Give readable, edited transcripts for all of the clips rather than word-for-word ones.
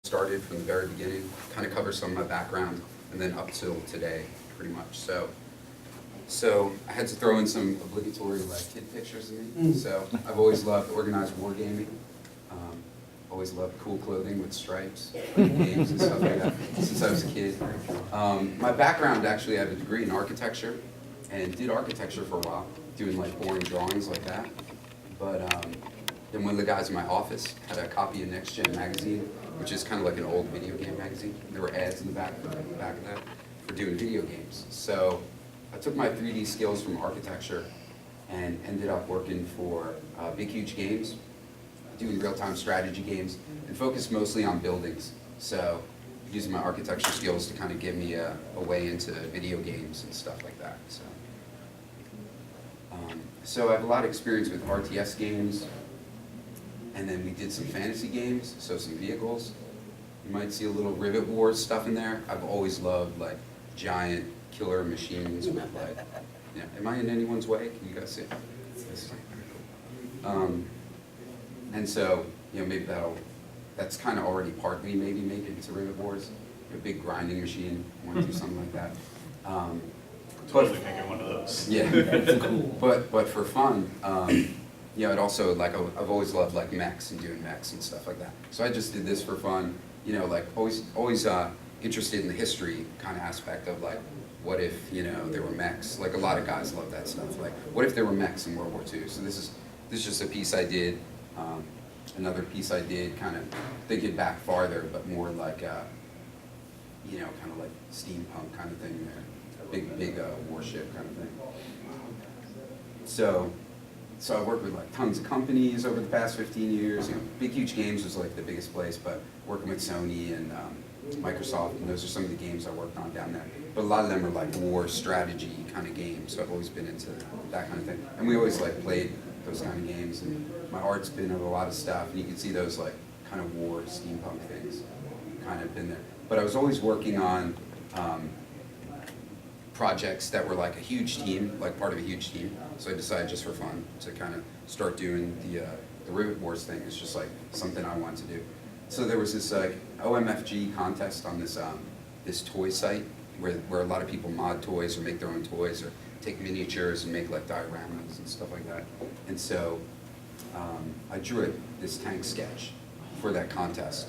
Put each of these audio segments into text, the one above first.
started from the very beginning, kind of cover some of my background, and then up till today, pretty much. So I had to throw in some obligatory like kid pictures of me. So I've always loved organized wargaming. Always loved cool clothing with stripes, games and stuff like that since I was a kid. My background, actually, I have a degree in architecture and did architecture for a while, doing like boring drawings like that. But then one of the guys in my office had a copy of Next Gen magazine, which is kind of like an old video game magazine. There were ads in the back of that for doing video games. So I took my 3D skills from architecture and ended up working for Big Huge Games, doing real-time strategy games, and focused mostly on buildings. So using my architecture skills to kind of give me a way into video games and stuff like that. So I have a lot of experience with RTS games, and then we did some fantasy games, so some vehicles. You might see a little Rivet Wars stuff in there. I've always loved like giant killer machines with like, yeah. Am I in anyone's way? Can you guys see? And so, you know, maybe that's kind of already partly maybe make it into Rivet Wars. A big grinding machine, want to do something like that. Totally making one of those. Yeah, cool. But for fun, you know, it also, like, I've always loved like mechs and doing mechs and stuff like that. So I just did this for fun, you know, like always interested in the history kind of aspect of like, what if, you know, there were mechs? Like a lot of guys love that stuff. Like, what if there were mechs in World War II? So this is just a piece I did. Another piece I did, kind of thinking back farther, but more like, you know, kind of like steampunk kind of thing there. Big warship kind of thing. So I worked with like tons of companies over the past 15 years. You know, Big Huge Games was like the biggest place, but working with Sony and Microsoft, and those are some of the games I worked on down there. But a lot of them are like war strategy kind of games, so I've always been into that kind of thing. And we always like played those kind of games, and my art's been of a lot of stuff, and you can see those like kind of war steampunk things kind of been there. But I was always working on projects that were like a huge team, like part of a huge team. So I decided just for fun to kind of start doing the Rivet Wars thing. It's just like something I wanted to do. So there was this like OMFG contest on this this toy site where a lot of people mod toys or make their own toys or take miniatures and make like dioramas and stuff like that. And so I drew this tank sketch for that contest,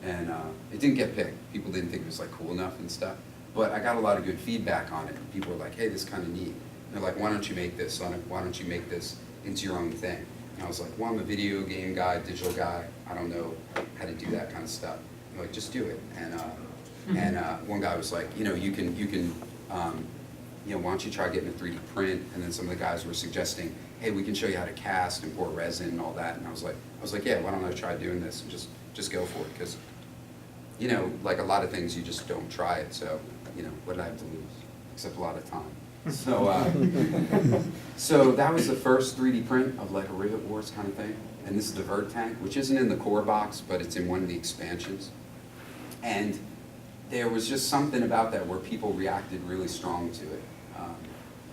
and it didn't get picked. People didn't think it was like cool enough and stuff. But I got a lot of good feedback on it. People were like, "Hey, this is kind of neat." And they're like, "Why don't you make this? Why don't you make this into your own thing?" And I was like, "Well, I'm a video game guy, digital guy. I don't know how to do that kind of stuff." And they're like, "Just do it." And one guy was like, "You know, you can, you know, why don't you try getting a 3D print?" And then some of the guys were suggesting, "Hey, we can show you how to cast and pour resin and all that." And I was like, "Yeah, why don't I try doing this and just go for it?" Because, you know, like a lot of things, you just don't try it. So, you know, what did I have to lose? Except a lot of time. So, so that was the first 3D print of like a Rivet Wars kind of thing. And this is the Vert tank, which isn't in the core box, but it's in one of the expansions. And there was just something about that where people reacted really strong to it.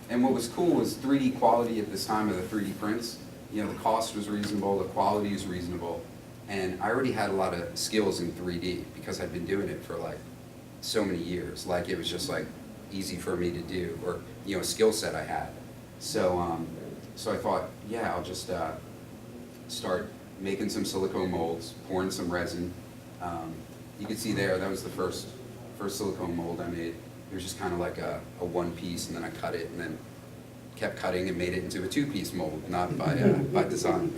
And what was cool was 3D quality at this time of the 3D prints. You know, the cost was reasonable, the quality was reasonable, and I already had a lot of skills in 3D because I'd been doing it for like so many years. Like it was just like easy for me to do, or you know, a skill set I had. So so I thought, yeah, I'll just start making some silicone molds, pouring some resin. You can see there, that was the first silicone mold I made. It was just kind of like a one piece, and then I cut it, and then kept cutting and made it into a two-piece mold, not by design.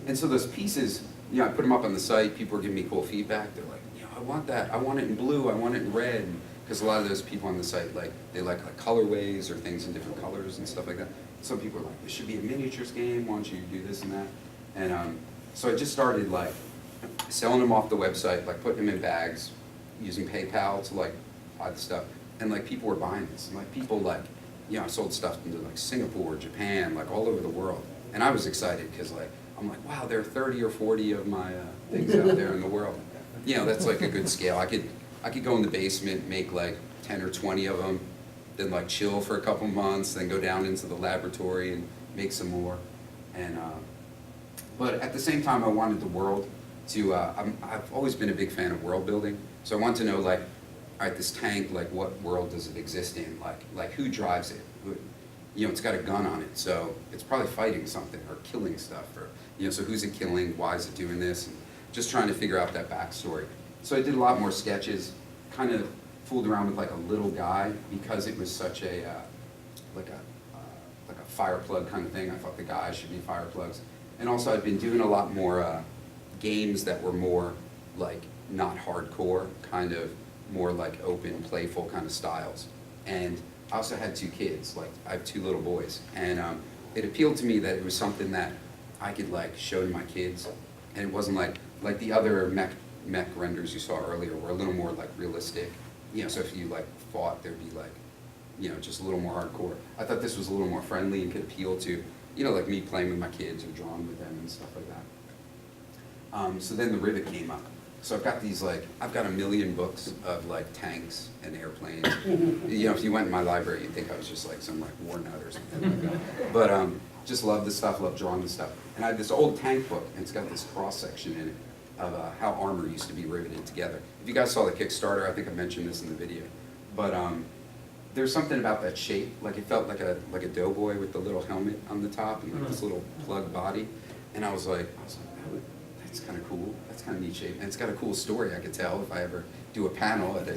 And so those pieces, you know, I put them up on the site. People were giving me cool feedback. They're like, you know, I want that. I want it in blue. I want it in red. Because a lot of those people on the site, like, they like colorways or things in different colors and stuff like that. Some people are like, this should be a miniatures game. Why don't you do this and that? And so I just started like selling them off the website, like putting them in bags, using PayPal to like buy the stuff. And like people were buying this. And like people like, you know, I sold stuff into like Singapore, Japan, like all over the world. And I was excited because like, I'm like, wow, there are 30 or 40 of my things out there in the world. You know, that's like a good scale. I could go in the basement, make like 10 or 20 of them, then like chill for a couple months, then go down into the laboratory and make some more. And but at the same time, I wanted the world to, I've always been a big fan of world building, so I want to know, like, all right, this tank, like, what world does it exist in? Like who drives it? You know, it's got a gun on it, so it's probably fighting something or killing stuff, or, you know, so who's it killing? Why is it doing this? And just trying to figure out that backstory. So I did a lot more sketches, kind of fooled around with like a little guy because it was such a, like a fire plug kind of thing. I thought the guys should be fire plugs. And also I've been doing a lot more games that were more like not hardcore, kind of more like open, playful kind of styles. And I also had 2 kids, like I have 2 little boys. And it appealed to me that it was something that I could like show to my kids. And it wasn't like the other mech renders you saw earlier were a little more like realistic. You know, so if you like fought, there'd be like, you know, just a little more hardcore. I thought this was a little more friendly and could appeal to, you know, like me playing with my kids or drawing with them and stuff like that. So then the Rivet came up. So I've got these like, I've got a million books of like tanks and airplanes. You know, if you went in my library, you'd think I was just like some like war nut or something like that. But just love the stuff, love drawing the stuff. And I had this old tank book, and it's got this cross section in it of how armor used to be riveted together. If you guys saw the Kickstarter, I think I mentioned this in the video. But there's something about that shape, like it felt like a doughboy with the little helmet on the top and like this little plug body. And I was like, that's kind of cool. That's kind of neat shape, and it's got a cool story. I could tell if I ever do a panel at it.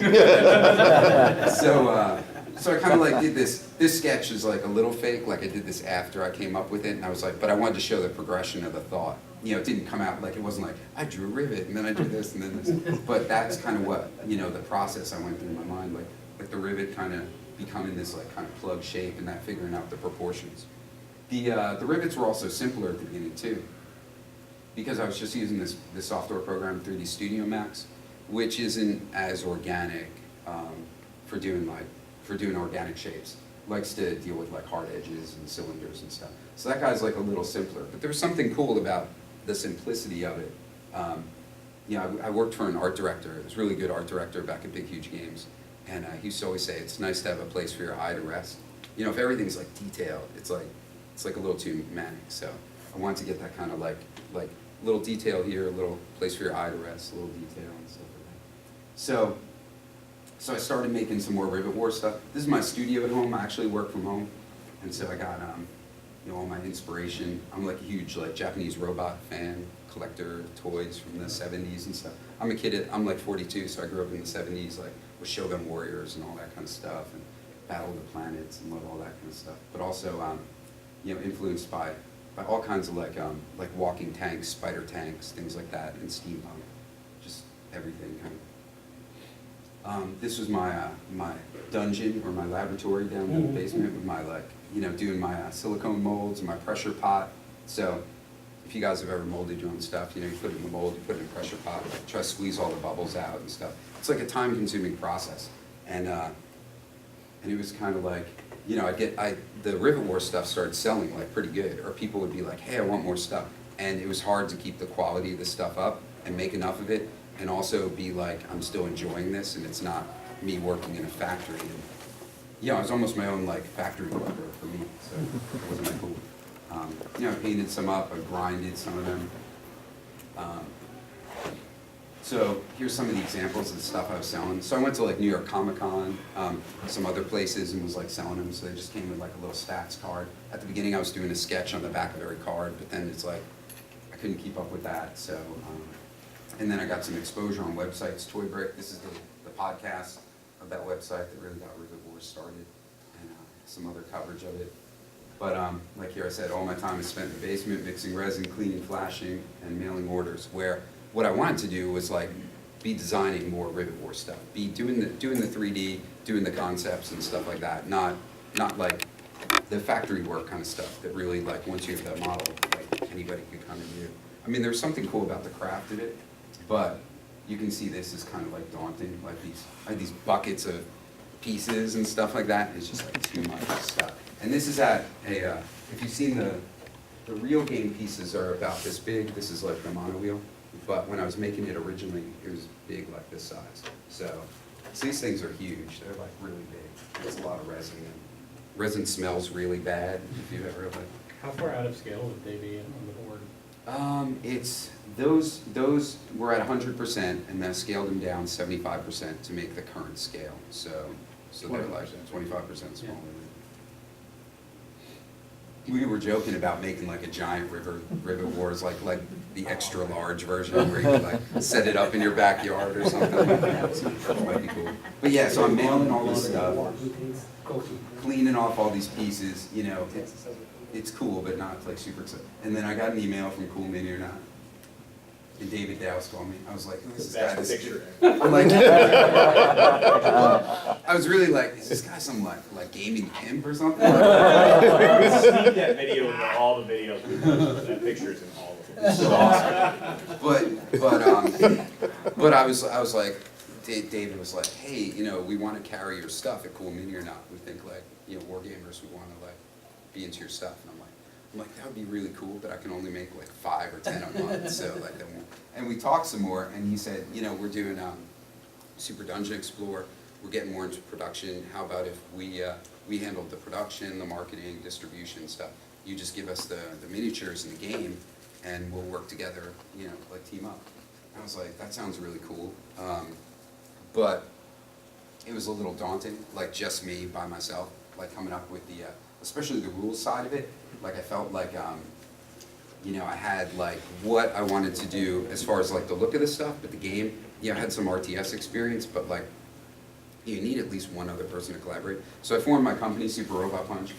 So I kind of like did this. This sketch is like a little fake. Like I did this after I came up with it, and I was like, but I wanted to show the progression of the thought. You know, it didn't come out like, it wasn't like I drew a rivet and then I drew this and then this. But that's kind of what, you know, the process I went through in my mind, like the rivet kind of becoming this like kind of plug shape and that figuring out the proportions. The rivets were also simpler at the beginning too, because I was just using this software program, 3D Studio Max, which isn't as organic for doing organic shapes. Likes to deal with like hard edges and cylinders and stuff. So that guy's like a little simpler, but there was something cool about the simplicity of it. You know, I worked for an art director. It was a really good art director back at Big Huge Games, and he used to always say it's nice to have a place for your eye to rest. You know, if everything's like detailed, it's like a little too manic. So I wanted to get that kind of like little detail here, a little place for your eye to rest, a little detail and stuff like that. So I started making some more Rivet Wars stuff. This is my studio at home. I actually work from home, and so I got you know, all my inspiration. I'm like a huge like Japanese robot fan, collector of toys from the 70s and stuff. I'm like 42, so I grew up in the 70s, like with Shogun Warriors and all that kind of stuff, and Battle of the Planets and love all that kind of stuff. But also, you know, influenced by all kinds of like walking tanks, spider tanks, things like that, and steampunk, just everything kind of. This was my my dungeon or my laboratory down in the basement with my you know, doing my silicone molds and my pressure pot. So if you guys have ever molded your own stuff, you know, you put it in the mold, you put it in a pressure pot, try to squeeze all the bubbles out and stuff. It's like a time-consuming process, and it was kind of like, you know, the Rivet Wars stuff started selling like pretty good, or people would be like, hey, I want more stuff, and it was hard to keep the quality of the stuff up and make enough of it, and also be like, I'm still enjoying this, and it's not me working in a factory. And, you know, it was almost my own like factory worker for me, so it wasn't that cool. You know, I painted some up, I grinded some of them. So here's some of the examples of the stuff I was selling. So I went to like New York Comic Con, some other places, and was like selling them. So they just came with like a little stats card. At the beginning I was doing a sketch on the back of every card, but then it's like, I couldn't keep up with that. So, and then I got some exposure on websites. Toy Brick, this is the podcast of that website that really got Rivet Wars started, and some other coverage of it. But like here I said, all my time is spent in the basement mixing resin, cleaning, flashing, and mailing orders, where what I wanted to do was like be designing more Rivet Wars stuff, be doing the 3D, doing the concepts and stuff like that, not like the factory work kind of stuff that really, like, once you have that model, like anybody could kind of do. I mean, there's something cool about the craft of it, but you can see this is kind of like daunting, like I had these buckets of pieces and stuff like that. It's just like too much stuff. And this is at a, if you've seen the real game pieces are about this big. This is like the mono wheel. But when I was making it originally, it was big, like this size. So these things are huge. They're like really big. There's a lot of resin. And resin smells really bad if you've ever like. How far out of scale would they be on the board? It's Those were at 100%, and then I scaled them down 75% to make the current scale. So they're like 25% smaller. We were joking about making like a giant Rivet Wars, like the extra large version where you could like set it up in your backyard or something like that. So that might be cool. But yeah, so I'm mailing all this stuff, cleaning off all these pieces. You know, it's cool, but not like super exciting. And then I got an email from Cool Mini or Not. And David Dowse called me. I was like, who is this guy? I'm like, I was really like, is this guy some like gaming pimp or something? We sneak that video into all the videos we post. That picture is in all of them. This is awesome. But I was like, David was like, hey, you know, we want to carry your stuff at Cool Mini or Not. We think like, you know, wargamers would want to like be into your stuff. And I'm like, that would be really cool, but I can only make like 5 or 10 a month, so like that won't. And we talked some more, and he said, you know, we're doing Super Dungeon Explorer. We're getting more into production. How about if we handled the production, the marketing, distribution stuff? You just give us the miniatures and the game, and we'll work together, you know, like team up. I was like, that sounds really cool, but it was a little daunting, like just me by myself, like coming up with the, especially the rules side of it. Like I felt like, you know, I had like what I wanted to do as far as like the look of the stuff, but the game, yeah, I had some RTS experience, but like you need at least one other person to collaborate. So I formed my company, Super Robot Punch.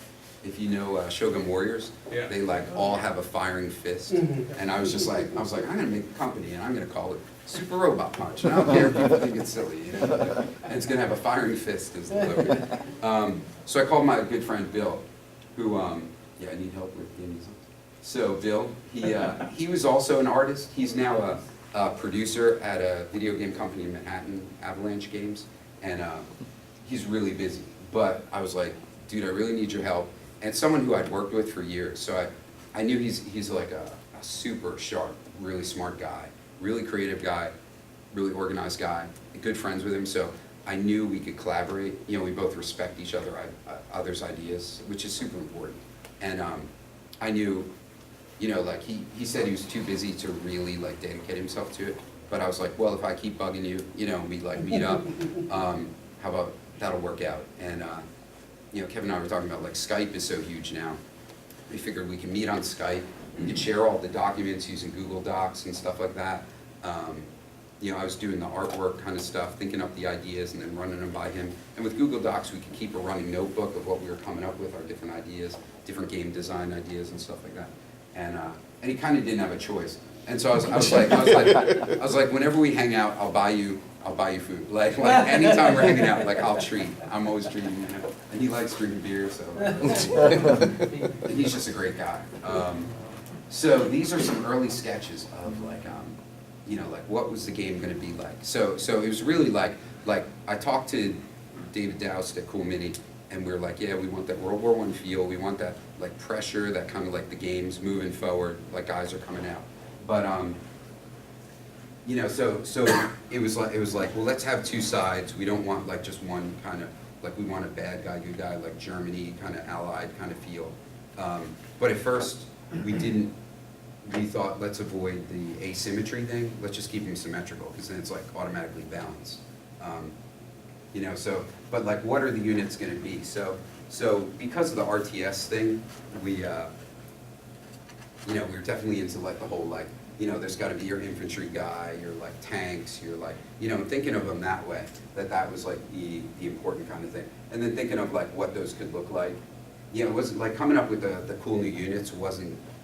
If you know Shogun Warriors, yeah. They like all have a firing fist, and I was like, I'm gonna make a company and I'm gonna call it Super Robot Punch. And I don't care if people think it's silly, you know, and it's gonna have a firing fist as the logo. So I called my good friend Bill, who, yeah, I need help with game design. So Bill, he was also an artist. He's now a producer at a video game company in Manhattan, Avalanche Games, and he's really busy. But I was like, dude, I really need your help. And someone who I'd worked with for years, so I knew he's like a super sharp, really smart guy, really creative guy, really organized guy, good friends with him, so I knew we could collaborate. You know, we both respect each other's ideas, which is super important. And I knew, you know, like he said he was too busy to really like dedicate himself to it, but I was like, well, if I keep bugging you, you know, we like meet up, how about that'll work out? And you know, Kevin and I were talking about like Skype is so huge now. We figured we can meet on Skype, we could share all the documents using Google Docs and stuff like that. You know, I was doing the artwork kind of stuff, thinking up the ideas and then running them by him. And with Google Docs, we could keep a running notebook of what we were coming up with, our different ideas, different game design ideas and stuff like that. And he kind of didn't have a choice. And so I was like, whenever we hang out, I'll buy you food. Like anytime we're hanging out, like I'll treat. I'm always treating him. And he likes drinking beer, so and he's just a great guy. So these are some early sketches of like, you know, like what was the game going to be like? So it was really like I talked to David Dowse at Cool Mini, and we were like, yeah, we want that World War I feel. We want that like pressure, that kind of like the game's moving forward, like guys are coming out. But you know, so it was like, well, let's have two sides. We don't want like just one kind of, like we want a bad guy, good guy, like Germany kind of allied kind of feel. But at first we thought, let's avoid the asymmetry thing. Let's just keep them symmetrical, because then it's like automatically balanced. You know, so, but like what are the units going to be? So because of the RTS thing, we, you know, we were definitely into like the whole like, you know, there's got to be your infantry guy, your like tanks, your like, you know, thinking of them that way, that was like the important kind of thing. And then thinking of like what those could look like. You know, it wasn't like coming up with the cool new units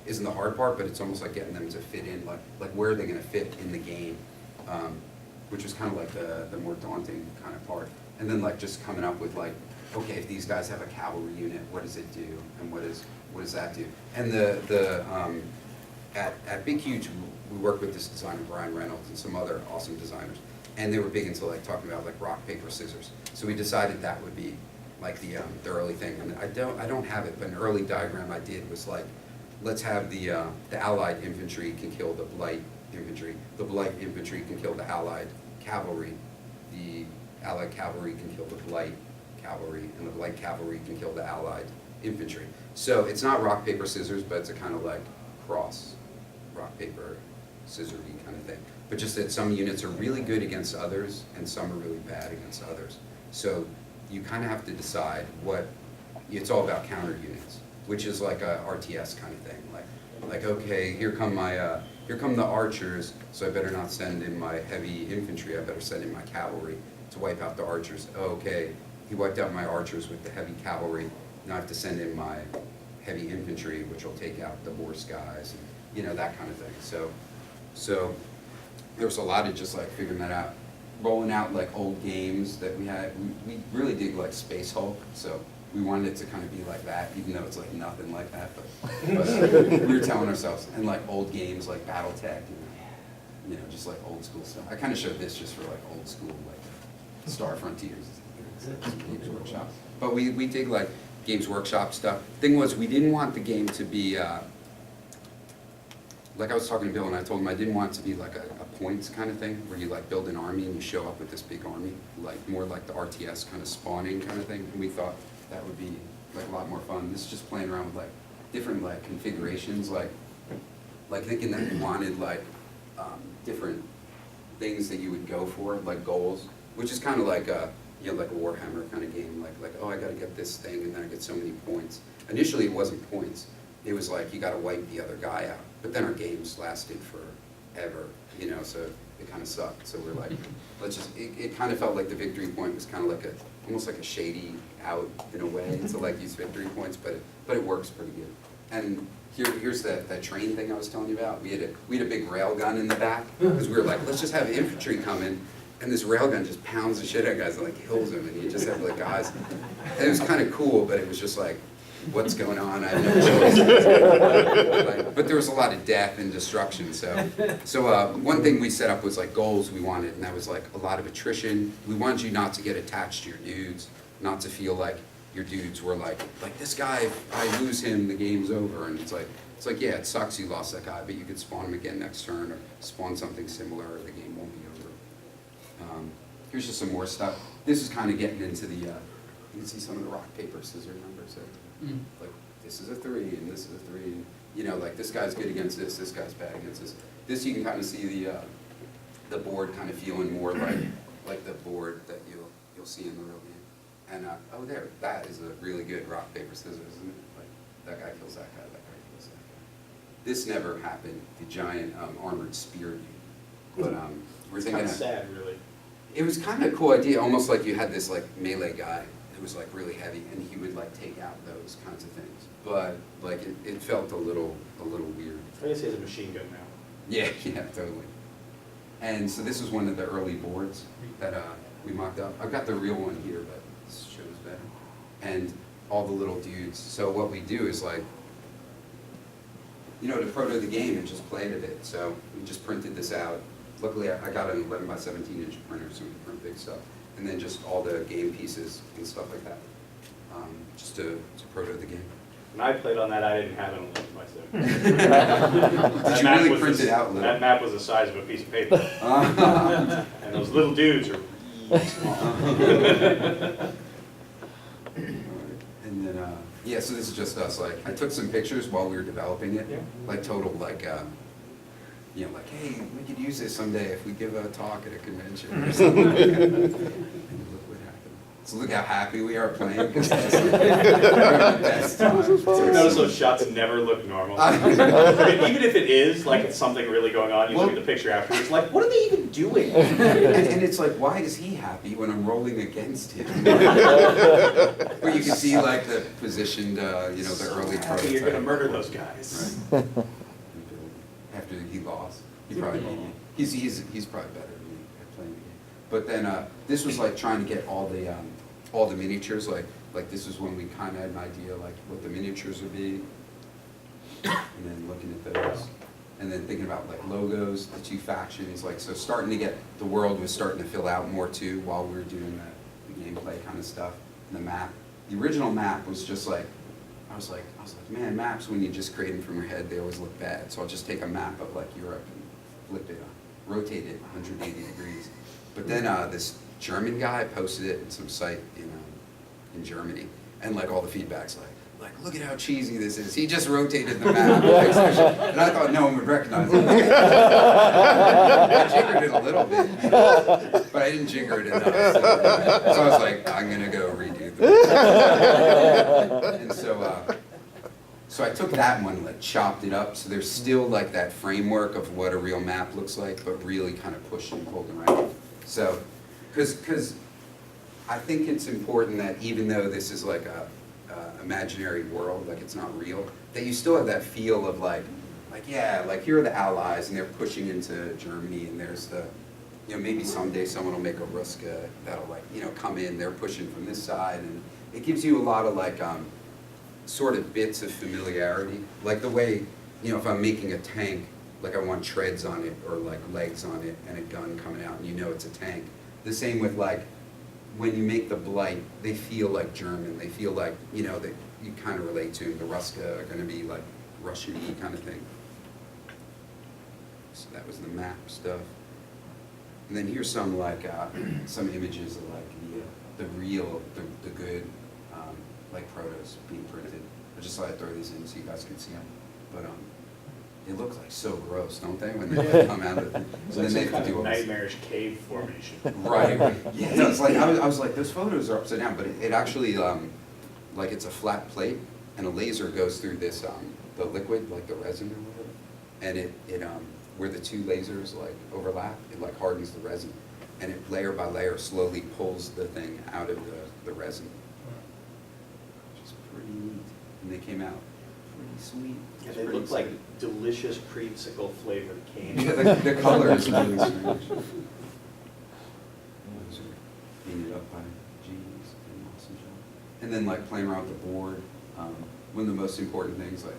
isn't the hard part, but it's almost like getting them to fit in, like where are they going to fit in the game, which was kind of like the more daunting kind of part. And then like just coming up with like, okay, if these guys have a cavalry unit, what does it do, and what does that do? And at Big Huge, we worked with this designer Brian Reynolds and some other awesome designers, and they were big into like talking about like rock paper scissors. So we decided that would be like the early thing. And I don't have it, but an early diagram I did was like, let's have the Allied infantry can kill the Blight infantry. The Blight infantry can kill the Allied cavalry. The Allied cavalry can kill the Blight cavalry, and the Blight cavalry can kill the Allied infantry. So it's not rock, paper, scissors, but it's a kind of like cross rock, paper, scissory kind of thing. But just that some units are really good against others, and some are really bad against others. So you kind of have to decide what, it's all about counter units, which is like a RTS kind of thing. Like okay, here come the archers, so I better not send in my heavy infantry, I better send in my cavalry to wipe out the archers. Oh, okay, he wiped out my archers with the heavy cavalry, now I have to send in my heavy infantry, which will take out the horse guys, and, you know, that kind of thing. So there was a lot of just like figuring that out, rolling out like old games that we had. We really dig like Space Hulk, so we wanted it to kind of be like that, even though it's like nothing like that. But we were telling ourselves, and like old games like BattleTech, and you know, just like old school stuff. I kind of showed this just for like old school, like Star Frontiers, Games Workshop. But we dig like Games Workshop stuff. Thing was, we didn't want the game to be, like I was talking to Bill and I told him I didn't want it to be like a points kind of thing, where you like build an army and you show up with this big army, like more like the RTS kind of spawning kind of thing. And we thought that would be like a lot more fun. This is just playing around with like different like configurations, like thinking that you wanted like different things that you would go for, like goals, which is kind of like a, you know, like a Warhammer kind of game, like oh, I got to get this thing and then I get so many points. Initially it wasn't points, it was like you got to wipe the other guy out. But then our games lasted forever, you know, so it kind of sucked. So we're like, let's just, it kind of felt like the victory point was kind of like almost like a shady out in a way to like use victory points, but it works pretty good. And here's that train thing I was telling you about. We had a big rail gun in the back, because we were like, let's just have infantry come in, and this railgun just pounds the shit out of guys and like kills them, and you just have like guys. And it was kind of cool, but it was just like, what's going on? I have no choice. Like, but there was a lot of death and destruction. So one thing we set up was like goals we wanted, and that was like a lot of attrition. We wanted you not to get attached to your dudes, not to feel like your dudes were like this guy, if I lose him, the game's over. And it's like yeah, it sucks you lost that guy, but you could spawn him again next turn, or spawn something similar, or the game won't be over. Here's just some more stuff. This is kind of getting into the, you can see some of the rock, paper, scissors numbers there. Like, this is a 3, and this is a 3, and, you know, like, this guy's good against this guy's bad against this. This you can kind of see the board kind of feeling more like the board that you'll see in the real game. And, oh, there, that is a really good rock, paper, scissors, isn't it? Like, that guy kills that guy, that guy kills that guy. This never happened, the giant armored spear dude. But we're thinking, kind of sad, really. It was kind of a cool idea, almost like you had this like melee guy who was like really heavy, and he would like take out those kinds of things. But like it felt a little weird. I guess he has a machine gun now. Yeah, totally. And so this was one of the early boards that we mocked up. I've got the real one here, but this shows better. And all the little dudes. So what we do is like, you know, to proto the game and just play with it. So we just printed this out. Luckily, I got an 11 by 17 inch printer, so we can print big stuff. And then just all the game pieces and stuff like that, just to proto the game. When I played on that, I didn't have an 11 by 17. Did you really print it out little? That map was the size of a piece of paper. And those little dudes are really small. And then, yeah, so this is just us. Like, I took some pictures while we were developing it. Yeah. Like total, like, you know, like, hey, we could use this someday if we give a talk at a convention or something like that. And look what happened. So look how happy we are playing, because that's like, the best time. Notice those shots never look normal. Even if it is, like it's something really going on, you look at the picture after, it's like, what are they even doing? And it's like, why is he happy when I'm rolling against him? Where you can see like the positioned, you know, the early prototype. You're going to murder those guys. Right. After he lost, he probably beat you. He's probably better than me at playing the game. But then this was like trying to get all the miniatures. Like this was when we kind of had an idea like what the miniatures would be, and then looking at those, and then thinking about like logos, the two factions. Like so, starting to get the world was starting to fill out more too while we were doing the gameplay kind of stuff. And the map, the original map was just like. I was like, man, maps, when you just create them from your head, they always look bad. So I'll just take a map of like Europe and flip it, rotate it 180 degrees. But then this German guy posted it in some site in Germany, and like all the feedback's like, like, look at how cheesy this is. He just rotated the map. And I thought no one would recognize it. I jiggered it a little bit, but I didn't jigger it enough. So I was like, I'm going to go redo this. And so I took that one, like chopped it up, so there's still like that framework of what a real map looks like, but really kind of pushed and pulled around. So, because I think it's important that even though this is like a imaginary world, like it's not real, that you still have that feel of like yeah, like here are the Allies and they're pushing into Germany, and there's the, you know, maybe someday someone will make a Ruska that'll like, you know, come in, they're pushing from this side, and it gives you a lot of like sort of bits of familiarity, like the way, you know, if I'm making a tank, like I want treads on it or like legs on it and a gun coming out and you know it's a tank. The same with like when you make the Blight, they feel like German, they feel like, you know, that you kind of relate to. The Ruska are going to be like Russian-y kind of thing. So that was the map stuff. And then here's some like some images of like the real, the good like protos being printed. I just thought I'd throw these in so you guys could see them. But they look like so gross, don't they, when they come out of it? It's like some kind of nightmarish cave formation. Right. Yeah, no, it's like, I was like, those photos are upside down, but it actually, like it's a flat plate, and a laser goes through this, the liquid, like the resin or whatever, and it where the two lasers like overlap, it like hardens the resin, and it layer by layer slowly pulls the thing out of the resin. Which is pretty neat. And they came out pretty sweet. And they look like delicious creamsicle flavored candy. Yeah, the color is really strange. Painted up by James and awesome job. And then like playing around with the board, one of the most important things, like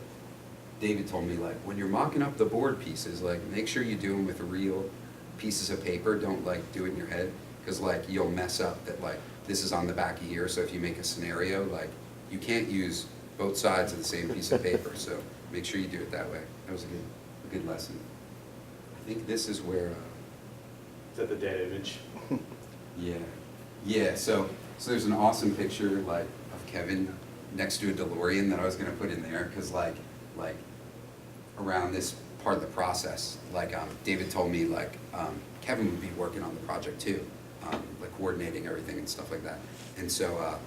David told me, like when you're mocking up the board pieces, like make sure you do them with real pieces of paper. Don't like do it in your head, because like you'll mess up that like this is on the back of here. So if you make a scenario, like you can't use both sides of the same piece of paper. So make sure you do it that way. That was a good lesson. I think this is where. Is that the dead image? Yeah, yeah. So there's an awesome picture like of Kevin next to a DeLorean that I was gonna put in there, because like around this part of the process, like David told me like Kevin would be working on the project too, like coordinating everything and stuff like that. And so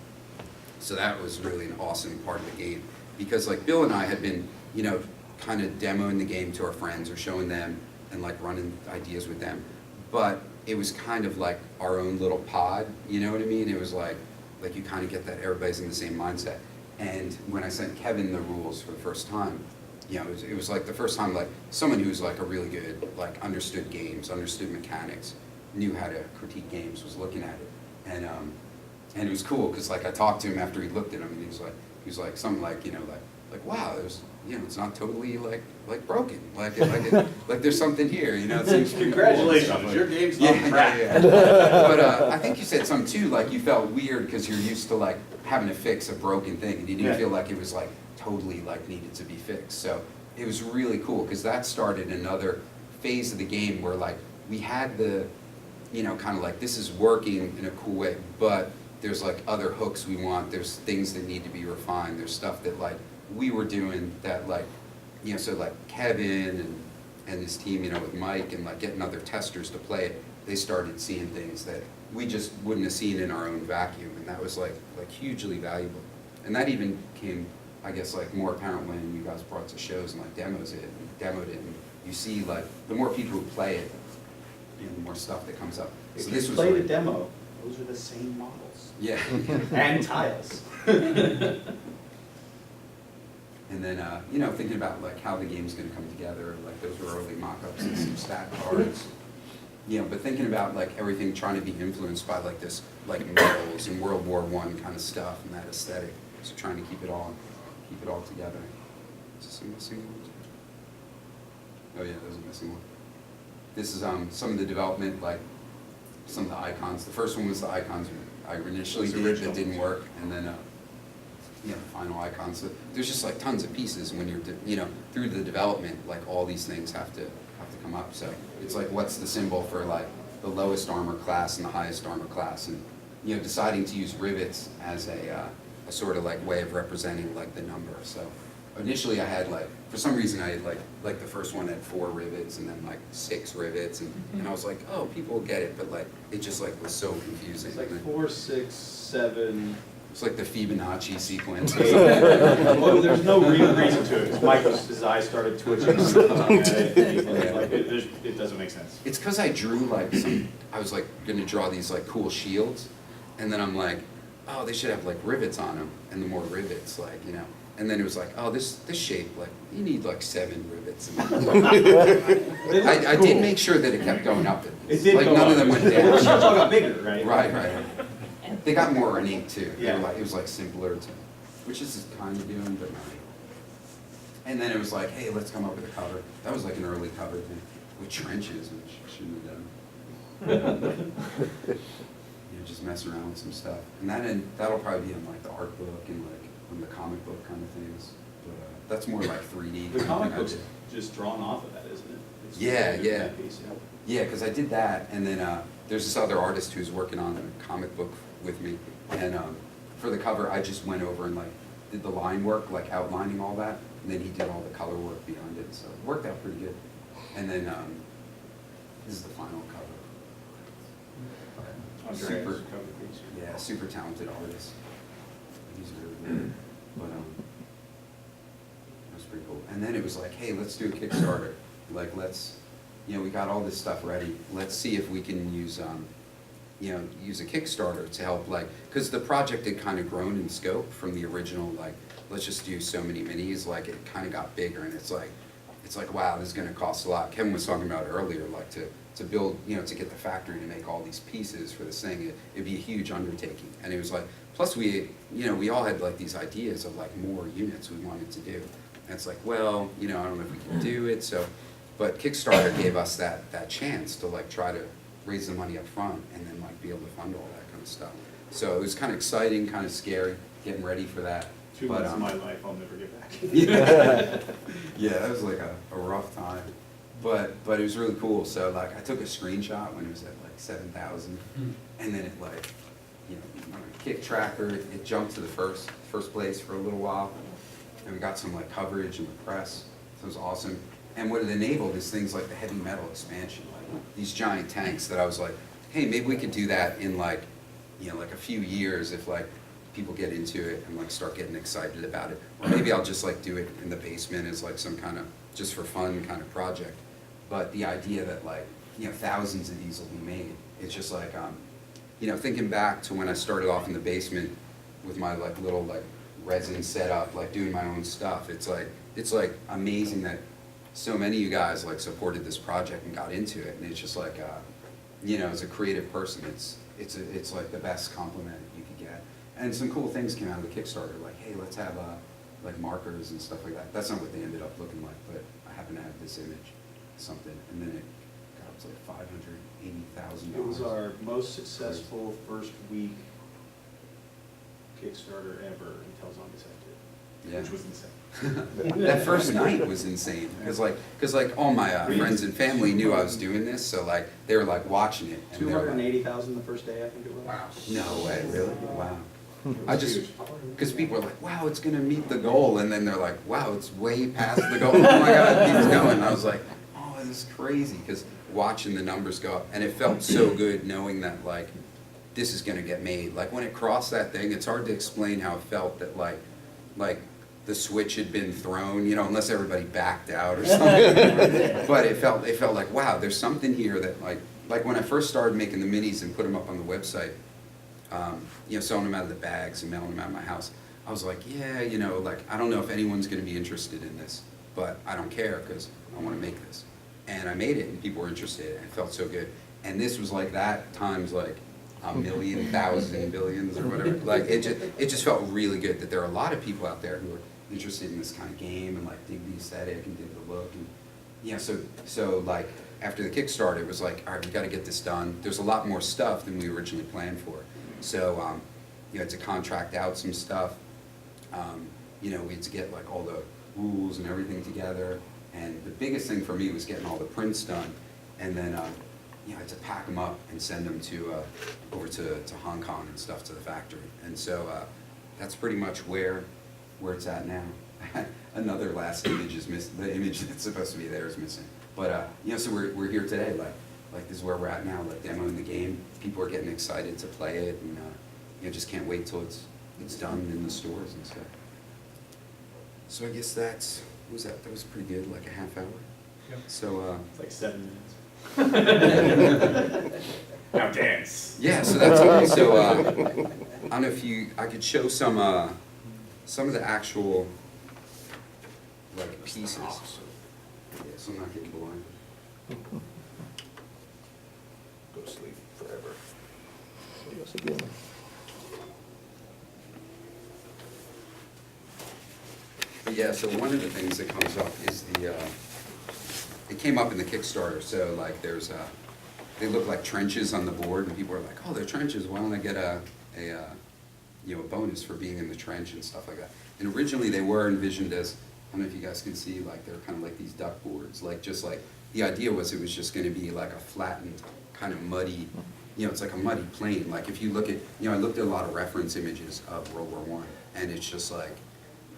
that was really an awesome part of the game, because like Bill and I had been, you know, kind of demoing the game to our friends or showing them and like running ideas with them, but it was kind of like our own little pod, you know what I mean? It was like you kind of get that everybody's in the same mindset. And when I sent Kevin the rules for the first time, you know, it was like the first time like someone who was like a really good, like understood games, understood mechanics, knew how to critique games, was looking at it. And it was cool, because like I talked to him after he looked at him, and he was like something like, you know, like wow, there's, you know, it's not totally like broken, like there's something here, you know. It seems congratulations, cool, your game's on track. Yeah. But I think you said something too, like you felt weird because you're used to like having to fix a broken thing, and you didn't feel like it was like totally like needed to be fixed. So it was really cool, because that started another phase of the game where like we had the, you know, kind of like this is working in a cool way, but there's like other hooks we want, there's things that need to be refined, there's stuff that like we were doing that like, you know, so like Kevin and his team, you know, with Mike and like getting other testers to play it, they started seeing things that we just wouldn't have seen in our own vacuum, and that was like hugely valuable. And that even came, I guess, like more apparent when you guys brought to shows and like demoed it, and you see like the more people who play it, you know, the more stuff that comes up. If so you this was play like, the demo, those are the same models. Yeah. And tiles. And then, you know, thinking about like how the game's going to come together, like those were early mock-ups and some stat cards. You know, but thinking about like everything trying to be influenced by like this, like medals and World War I kind of stuff and that aesthetic. So trying to keep it all together. Is this a missing one? Oh yeah, there's a missing one. This is some of the development, like some of the icons. The first one was the icons I initially did that didn't work, and then you know, the final icons. So there's just like tons of pieces when you're, you know, through the development, like all these things have to come up. So it's like, what's the symbol for like the lowest armor class and the highest armor class, and you know, deciding to use rivets as a a sort of like way of representing like the number. So initially I had like, for some reason I had like the first one had 4 rivets and then like 6 rivets, and I was like, oh, people will get it, but like it just like was so confusing. It's like 4, 6, 7. It's like the Fibonacci sequence. Well, there's no real reason to it, because his eyes started twitching. It doesn't make sense. It's because I drew like I was like going to draw these like cool shields, and then I'm like, oh, they should have like rivets on them, and the more rivets, like, you know. And then it was like, oh, this shape, like, you need like 7 rivets. I did make sure that it kept going up. It did like go none up. of them went The down. shields all got bigger, right? Right. They got more ornate too. They were Yeah. like, it was like simpler to, which is kind of doing, but not. And then it was like, hey, let's come up with a cover. That was like an early cover thing with trenches, which I shouldn't have done. You know, just mess around with some stuff. And that'll probably be in like the art book and like on the comic book kind of things. But that's more like 3D. The kind of comic thing I book's did. just drawn off of that, isn't it? It's Yeah, just yeah. that piece, yeah. Yeah, because I did that, and then there's this other artist who's working on a comic book with me, and for the cover, I just went over and like did the line work, like outlining all that, and then he did all the color work beyond it, so it worked out pretty good. And then this is the final cover. Andreas Super, cover piece. yeah, super talented artist. He's really good, but that was pretty cool. And then it was like, hey, let's do a Kickstarter. Like, let's, you know, we got all this stuff ready. Let's see if we can use, you know, use a Kickstarter to help, like, because the project had kind of grown in scope from the original, like, let's just do so many minis. Like, it kind of got bigger, and it's like, wow, this is going to cost a lot. Kevin was talking about it earlier, like, to build, you know, to get the factory to make all these pieces for this thing, it'd be a huge undertaking. And it was like, plus we, you know, we all had like these ideas of like more units we wanted to do. And it's like, well, you know, I don't know if we can do it, so. But Kickstarter gave us that chance to like try to raise the money up front and then like be able to fund all that kind of stuff. So it was kind of exciting, kind of scary, getting ready for that. 2 months of my life I'll never get back. Yeah, that was like a rough time. But it was really cool. So like I took a screenshot when it was at like 7,000, and then it like, you know, on a kick tracker, it jumped to the first place for a little while, and we got some like coverage in the press. So it was awesome. And what it enabled is things like the heavy metal expansion, like these giant tanks that I was like, hey, maybe we could do that in like, you know, like a few years if like people get into it and like start getting excited about it. Or maybe I'll just like do it in the basement as like some kind of just for fun kind of project. But the idea that like, you know, thousands of these will be made, it's just like, you know, thinking back to when I started off in the basement with my like little like resin setup, like doing my own stuff, it's like amazing that so many of you guys like supported this project and got into it, and it's just like, you know, as a creative person, it's like the best compliment you could get. And some cool things came out of the Kickstarter, like, hey, let's have like markers and stuff like that. That's not what they ended up looking like, but I happen to have this image, something, and then it got up to like $580,000. It was our most successful first week Kickstarter ever until Zombies Active, Yeah. which was insane. That first night was insane, because like all my friends and family knew I was doing this, so like they were like watching it. And they were like, 280,000 the first day, I think it was. Wow. no way, really? Wow. It I was just, huge. because people are like, wow, it's gonna meet the goal, and then they're like, wow, it's way past the goal. Oh my God, it keeps going. And I was like, oh, this is crazy, because watching the numbers go up, and it felt so good knowing that like this is gonna get made. Like when it crossed that thing, it's hard to explain how it felt that like the switch had been thrown, you know, unless everybody backed out or something. But it felt like, wow, there's something here that like when I first started making the minis and put them up on the website, you know, selling them out of the bags and mailing them out of my house, I was like, yeah, you know, like I don't know if anyone's going to be interested in this, but I don't care because I want to make this. And I made it, and people were interested, and it felt so good. And this was like that times like a million, thousand, billions, or whatever. Like it just felt really good that there are a lot of people out there who are interested in this kind of game and like dig the aesthetic and dig the look. And yeah, so like after the Kickstarter, it was like, all right, we got to get this done. There's a lot more stuff than we originally planned for. So you had to contract out some stuff. You know, we had to get like all the rules and everything together. And the biggest thing for me was getting all the prints done. And then you know, I had to pack them up and send them to over to Hong Kong and stuff, to the factory. And so that's pretty much where it's at now. Another last image is missing. The image that's supposed to be there is missing. But you know, so we're here today. Like this is where we're at now. Like demoing the game. People are getting excited to play it, and you know, just can't wait till it's done in the stores and stuff. So I guess that's what was that? That was pretty good. Like a half hour. Yep. So It's like 7 minutes. Now dance. yeah. So that's all. So I don't know if I could show some of the actual like pieces. Yeah, so I'm not getting blind. Go to sleep forever. Yes, again. But yeah, so one of the things that comes up is it came up in the Kickstarter, so like there's they look like trenches on the board, and people are like, oh, they're trenches, why don't I get a bonus for being in the trench and stuff like that. And originally they were envisioned as, I don't know if you guys can see, like they're kind of like these duck boards, like just like, the idea was it was just gonna be like a flattened, kind of muddy, you know, it's like a muddy plain. Like if you look at, you know, I looked at a lot of reference images of World War I, and it's just like,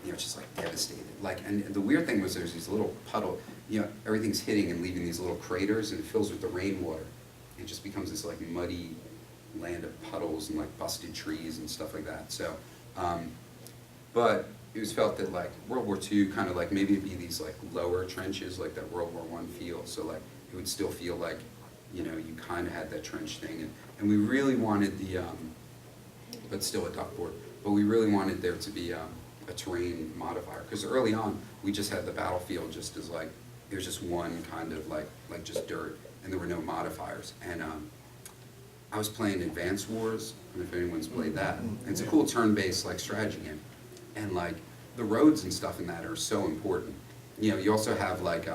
you know, it's just like devastated. Like, and the weird thing was there's these little puddle, you know, everything's hitting and leaving these little craters, and it fills with the rainwater. It just becomes this like muddy land of puddles and like busted trees and stuff like that. So, but it was felt that like World War II kind of like maybe it'd be these like lower trenches, like that World War I feel. So like it would still feel like, you know, you kind of had that trench thing. And we really wanted the, but still a duck board, but we really wanted there to be a terrain modifier. Because early on, we just had the battlefield just as like, it was just one kind of like just dirt, and there were no modifiers. And I was playing Advanced Wars, I don't know if anyone's played that. And it's a cool turn-based like strategy game. And like the roads and stuff in that are so important. You know, you also have like,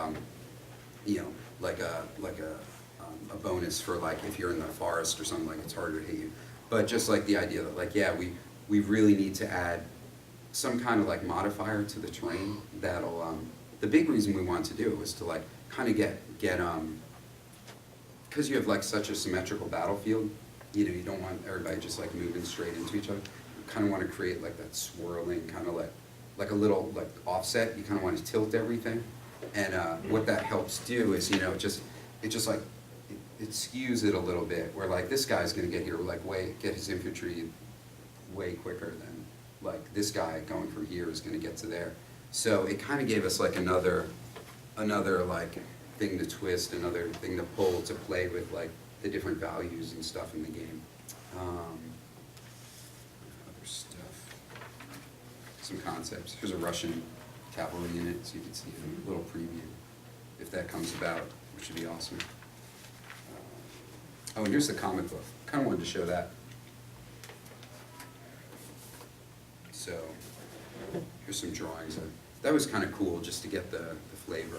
you know, like a bonus for like if you're in the forest or something, like it's harder to hit you. But just like the idea that like, yeah, we really need to add some kind of like modifier to the terrain that'll, the big reason we wanted to do it was to like kind of get because you have like such a symmetrical battlefield, you know, you don't want everybody just like moving straight into each other. You kind of want to create like that swirling kind of like a little like offset. You kind of want to tilt everything, and what that helps do is, you know, it just like it skews it a little bit. Where like this guy's going to get here like get his infantry way quicker than like this guy going from here is going to get to there. So it kind of gave us like another like thing to twist, another thing to pull to play with like the different values and stuff in the game. Other stuff, some concepts. Here's a Russian cavalry in it, so you can see a little preview if that comes about, which would be awesome. Oh, and here's the comic book. Kind of wanted to show that. So here's some drawings. That was kind of cool just to get the flavor.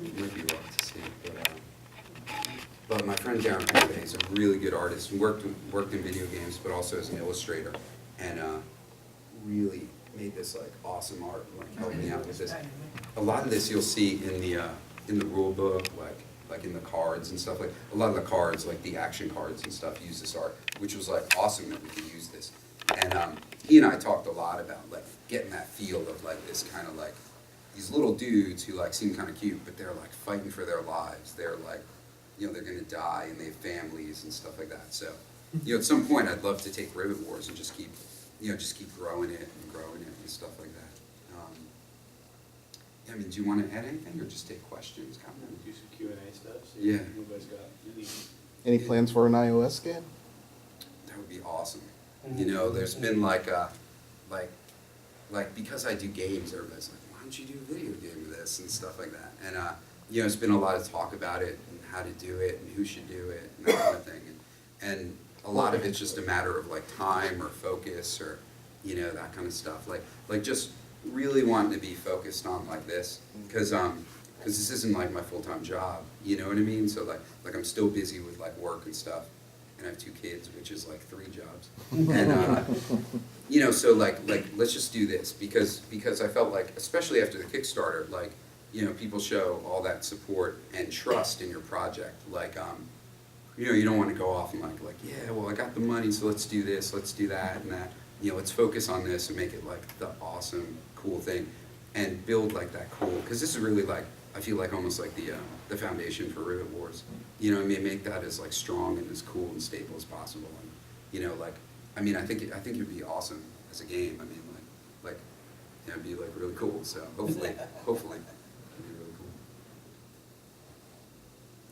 It might be rough to see, but my friend Darren Pepe is a really good artist and worked in video games, but also as an illustrator, and really made this like awesome art. Like helped me out with this. A lot of this you'll see in the rule book, like in the cards and stuff. Like a lot of the cards, like the action cards and stuff, use this art, which was like awesome that we could use this. And he and I talked a lot about like getting that feel of like this kind of like these little dudes who like seem kind of cute, but they're like fighting for their lives. They're like, you know, they're gonna die and they have families and stuff like that. So, you know, at some point I'd love to take Rivet Wars and just keep growing it and stuff like that. I mean, do you want to add anything or just take questions, comments? Do some Q&A stuff. See Yeah. If anybody's got any. Any plans for an iOS game? That would be awesome. You know, there's been like because I do games, everybody's like, why don't you do a video game of this and stuff like that. And you know, there's been a lot of talk about it and how to do it and who should do it and that kind of thing. And a lot of it's just a matter of like time or focus or, you know, that kind of stuff. Like just really wanting to be focused on like this, because this isn't like my full-time job, you know what I mean? So like I'm still busy with like work and stuff, and I have 2 kids, which is like 3 jobs. And you know, so like let's just do this because I felt like, especially after the Kickstarter, like, you know, people show all that support and trust in your project. Like you know, you don't want to go off and like yeah, well, I got the money, so let's do this, let's do that and that. let's focus on this and make it like the awesome, cool thing, and build like that cool, because this is really like, I feel like almost like the foundation for Rivet Wars. You know, I mean, make that as like strong and as cool and stable as possible. And like, I mean, I think it'd be awesome as a game. I mean, it'd be like really cool. So hopefully, it'd be really cool.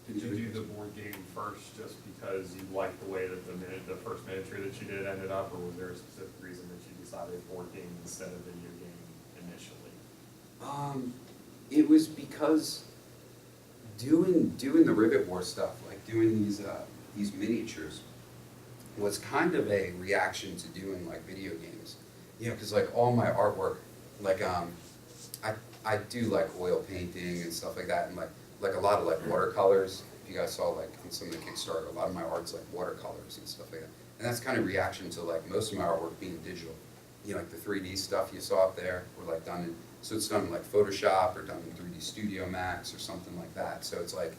Did you do the board game first just because you liked the way that the first miniature that you did ended up, or was there a specific reason that you decided board game instead of video game initially? It was because doing the Rivet War stuff, like doing these miniatures, was kind of a reaction to doing like video games. Because like all my artwork, like I do like oil painting and stuff like that, and like a lot of like watercolors. If you guys saw like in some of the Kickstarter, a lot of my art's like watercolors and stuff like that. And that's kind of reaction to like most of my artwork being digital. Like the 3D stuff you saw up there were like done in, so it's done in like Photoshop or done in 3D Studio Max or something like that. So it's like,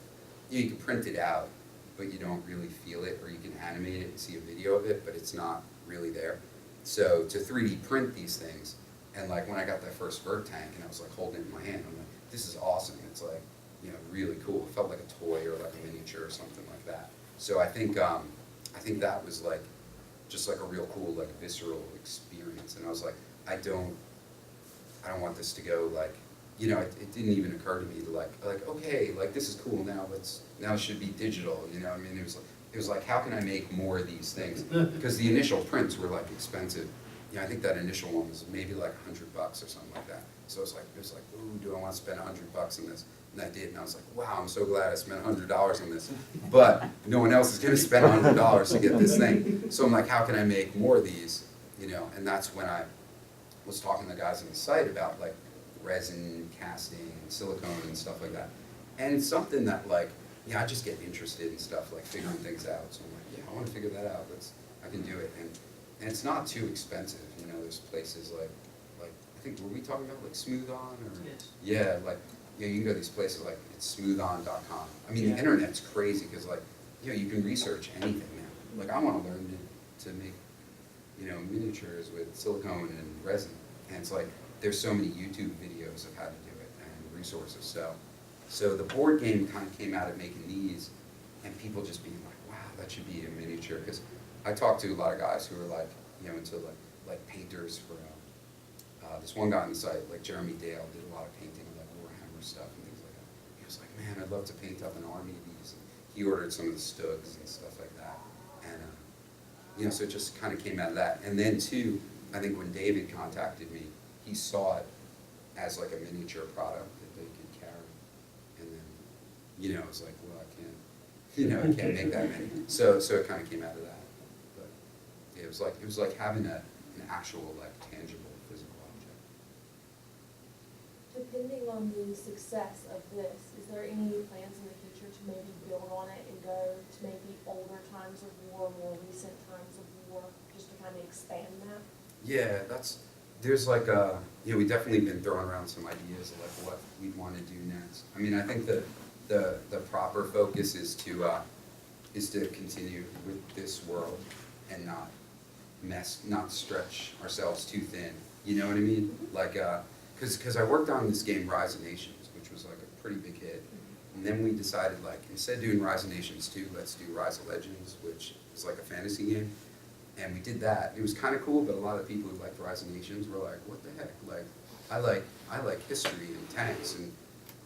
you can print it out, but you don't really feel it, or you can animate it and see a video of it, but it's not really there. So to 3D print these things, and like when I got that first Vert tank and I was like holding it in my hand, I'm like, this is awesome. It's like, really cool. It felt like a toy or like a miniature or something like that. So I think that was like, just like a real cool, like visceral experience. And I was like, I don't want this to go like, it didn't even occur to me to like, okay, like this is cool now, now it should be digital, I mean, it was like, how can I make more of these things? Because the initial prints were like expensive. I think that initial one was maybe like $100 or something like that. So it was like, ooh, do I want to spend $100 on this? And I did, and I was like, wow, I'm so glad I spent $100 on this. But no one else is going to spend $100 to get this thing. So I'm like, how can I make more of these? And that's when I was talking to the guys on the site about like resin casting and silicone and stuff like that. And it's something that like, I just get interested in stuff, like figuring things out. So I'm like, I want to figure that out. I can do it. And it's not too expensive. There's places like I think, were we talking about like Smooth On? Or, yes. Yeah, like, you can go to these places like it's smoothon.com. I mean, the internet's crazy because like, you can research anything now. Like I want to learn to make, miniatures with silicone and resin. And it's like, there's so many YouTube videos of how to do it and resources. So the board game kind of came out of making these and people just being like, wow, that should be a miniature. Because I talked to a lot of guys who are like, into like painters for, this one guy on the site, like Jeremy Dale, did a lot of painting of like Warhammer stuff and things like that. He was like, man, I'd love to paint up an army of these. And he ordered some of the Stugs and stuff like that. And, so it just kind of came out of that. And then too, I think when David contacted me, he saw it as like a miniature product that they could carry. And then, it was like, well, I can't make that many. So it kind of came out of that. But yeah, it was like having an actual like tangible physical object. Depending on the success of this, is there any plans in the future to maybe build on it and go to maybe older times of war, more recent times of war, just to kind of expand that? Yeah, there's like we've definitely been throwing around some ideas of like what we'd want to do next. I mean, I think the proper focus is to continue with this world and not stretch ourselves too thin. You know what I mean? Like, because I worked on this game Rise of Nations, which was like a pretty big hit. And then we decided like, instead of doing Rise of Nations 2, let's do Rise of Legends, which is like a fantasy game. And we did that. It was kind of cool, but a lot of people who liked Rise of Nations were like, what the heck? Like, I like history and tanks, and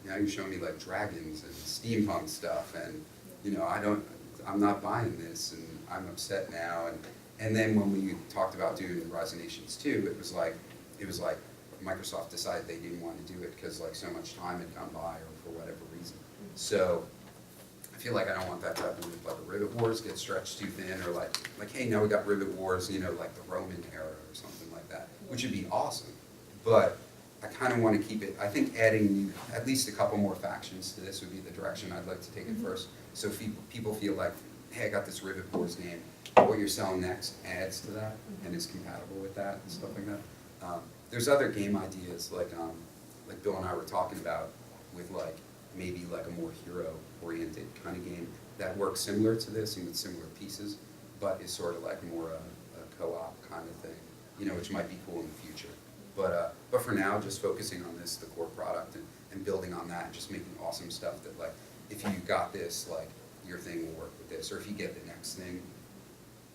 now you're showing me like dragons and steampunk stuff, and I'm not buying this, and I'm upset now. And then when we talked about doing Rise of Nations 2, it was like Microsoft decided they didn't want to do it because like so much time had gone by or for whatever reason. So I feel like I don't want that to happen with like a Rivet Wars get stretched too thin, or like hey, now we got Rivet Wars, like the Roman era or something like that, which would be awesome. But I kind of want to keep it, I think adding at least a couple more factions to this would be the direction I'd like to take it first. So people feel like, hey, I got this Rivet Wars game, what you're selling next adds to that and is compatible with that and stuff like that. There's other game ideas like Bill and I were talking about with like maybe like a more hero-oriented kind of game that works similar to this and with similar pieces, but is sort of like more a co-op kind of thing. you know, which might be cool in the future. But for now, just focusing on this, the core product, and building on that, and just making awesome stuff that, like, if you got this, like, your thing will work with this, or if you get the next thing,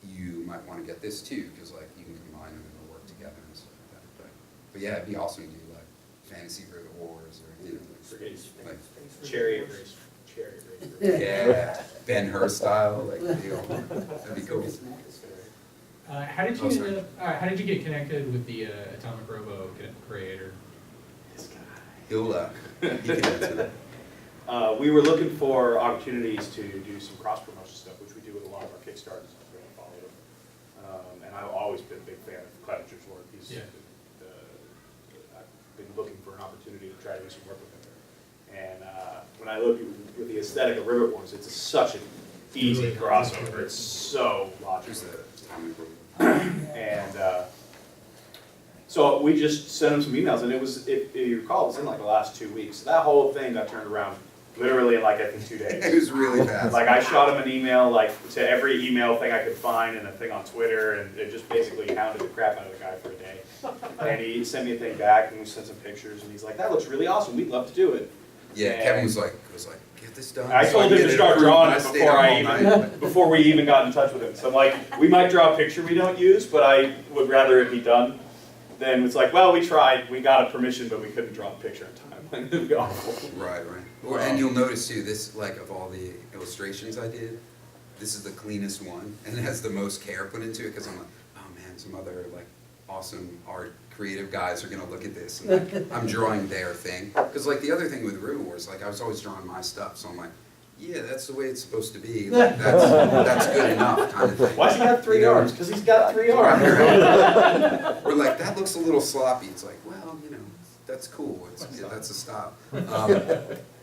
you might want to get this too, because, like, you can combine them and they'll work together and stuff like that. But yeah, it'd be awesome to do, like, fantasy Rivet Wars, or, you know, like, Cherry erase. Cherry erase. yeah, Ben-Hur style, like, that'd be cool. How did Oh, sorry. you how did you get connected with the Atomic Robo creator? This guy. He'll, he can answer that. We were looking for opportunities to do some cross-promotion stuff, which we do with a lot of our Kickstarters. If you want to follow them. And I've always been a big fan of Clevenger's work. Yeah. I've been looking for an opportunity to try to do some work with him. And when I look with the aesthetic of Rivet Wars, it's such an easy Really crossover. It's so Who's logical. the Atomic Robo? And so we just sent him some emails, and it was, if you recall, it was in like the last 2 weeks. So that whole thing got turned around literally in like, I think, 2 It days. was really fast. Like, I shot him an email, like, to every email thing I could find, and a thing on Twitter, and it just basically hounded the crap out of the guy for a day. And he sent me a thing back, and we sent some pictures, and he's like, that looks really awesome, we'd love to do it. Yeah, And Kevin was like, get this done. I So told him get to it start approved, drawing and it stayed up all night. before we even got in touch with him. So I'm like, we might draw a picture we don't use, but I would rather it be done. Then it's like, well, we tried, we got a permission, but we couldn't draw a picture in time. It'd be awful. Right. And you'll notice too, this, like, of all the illustrations I did, this is the cleanest one, and it has the most care put into it, because I'm like, oh man, some other, like, awesome art creative guys are gonna look at this, and like, I'm drawing their thing. Because, like, the other thing with Rivet Wars, like, I was always drawing my stuff, so I'm like, yeah, that's the way it's supposed to be, like, that's good enough, kind of thing. Why's he got 3 You know? arms? Because he's got 3 arms. Or like, that looks a little sloppy, it's like, well, you know, that's cool, that's a style.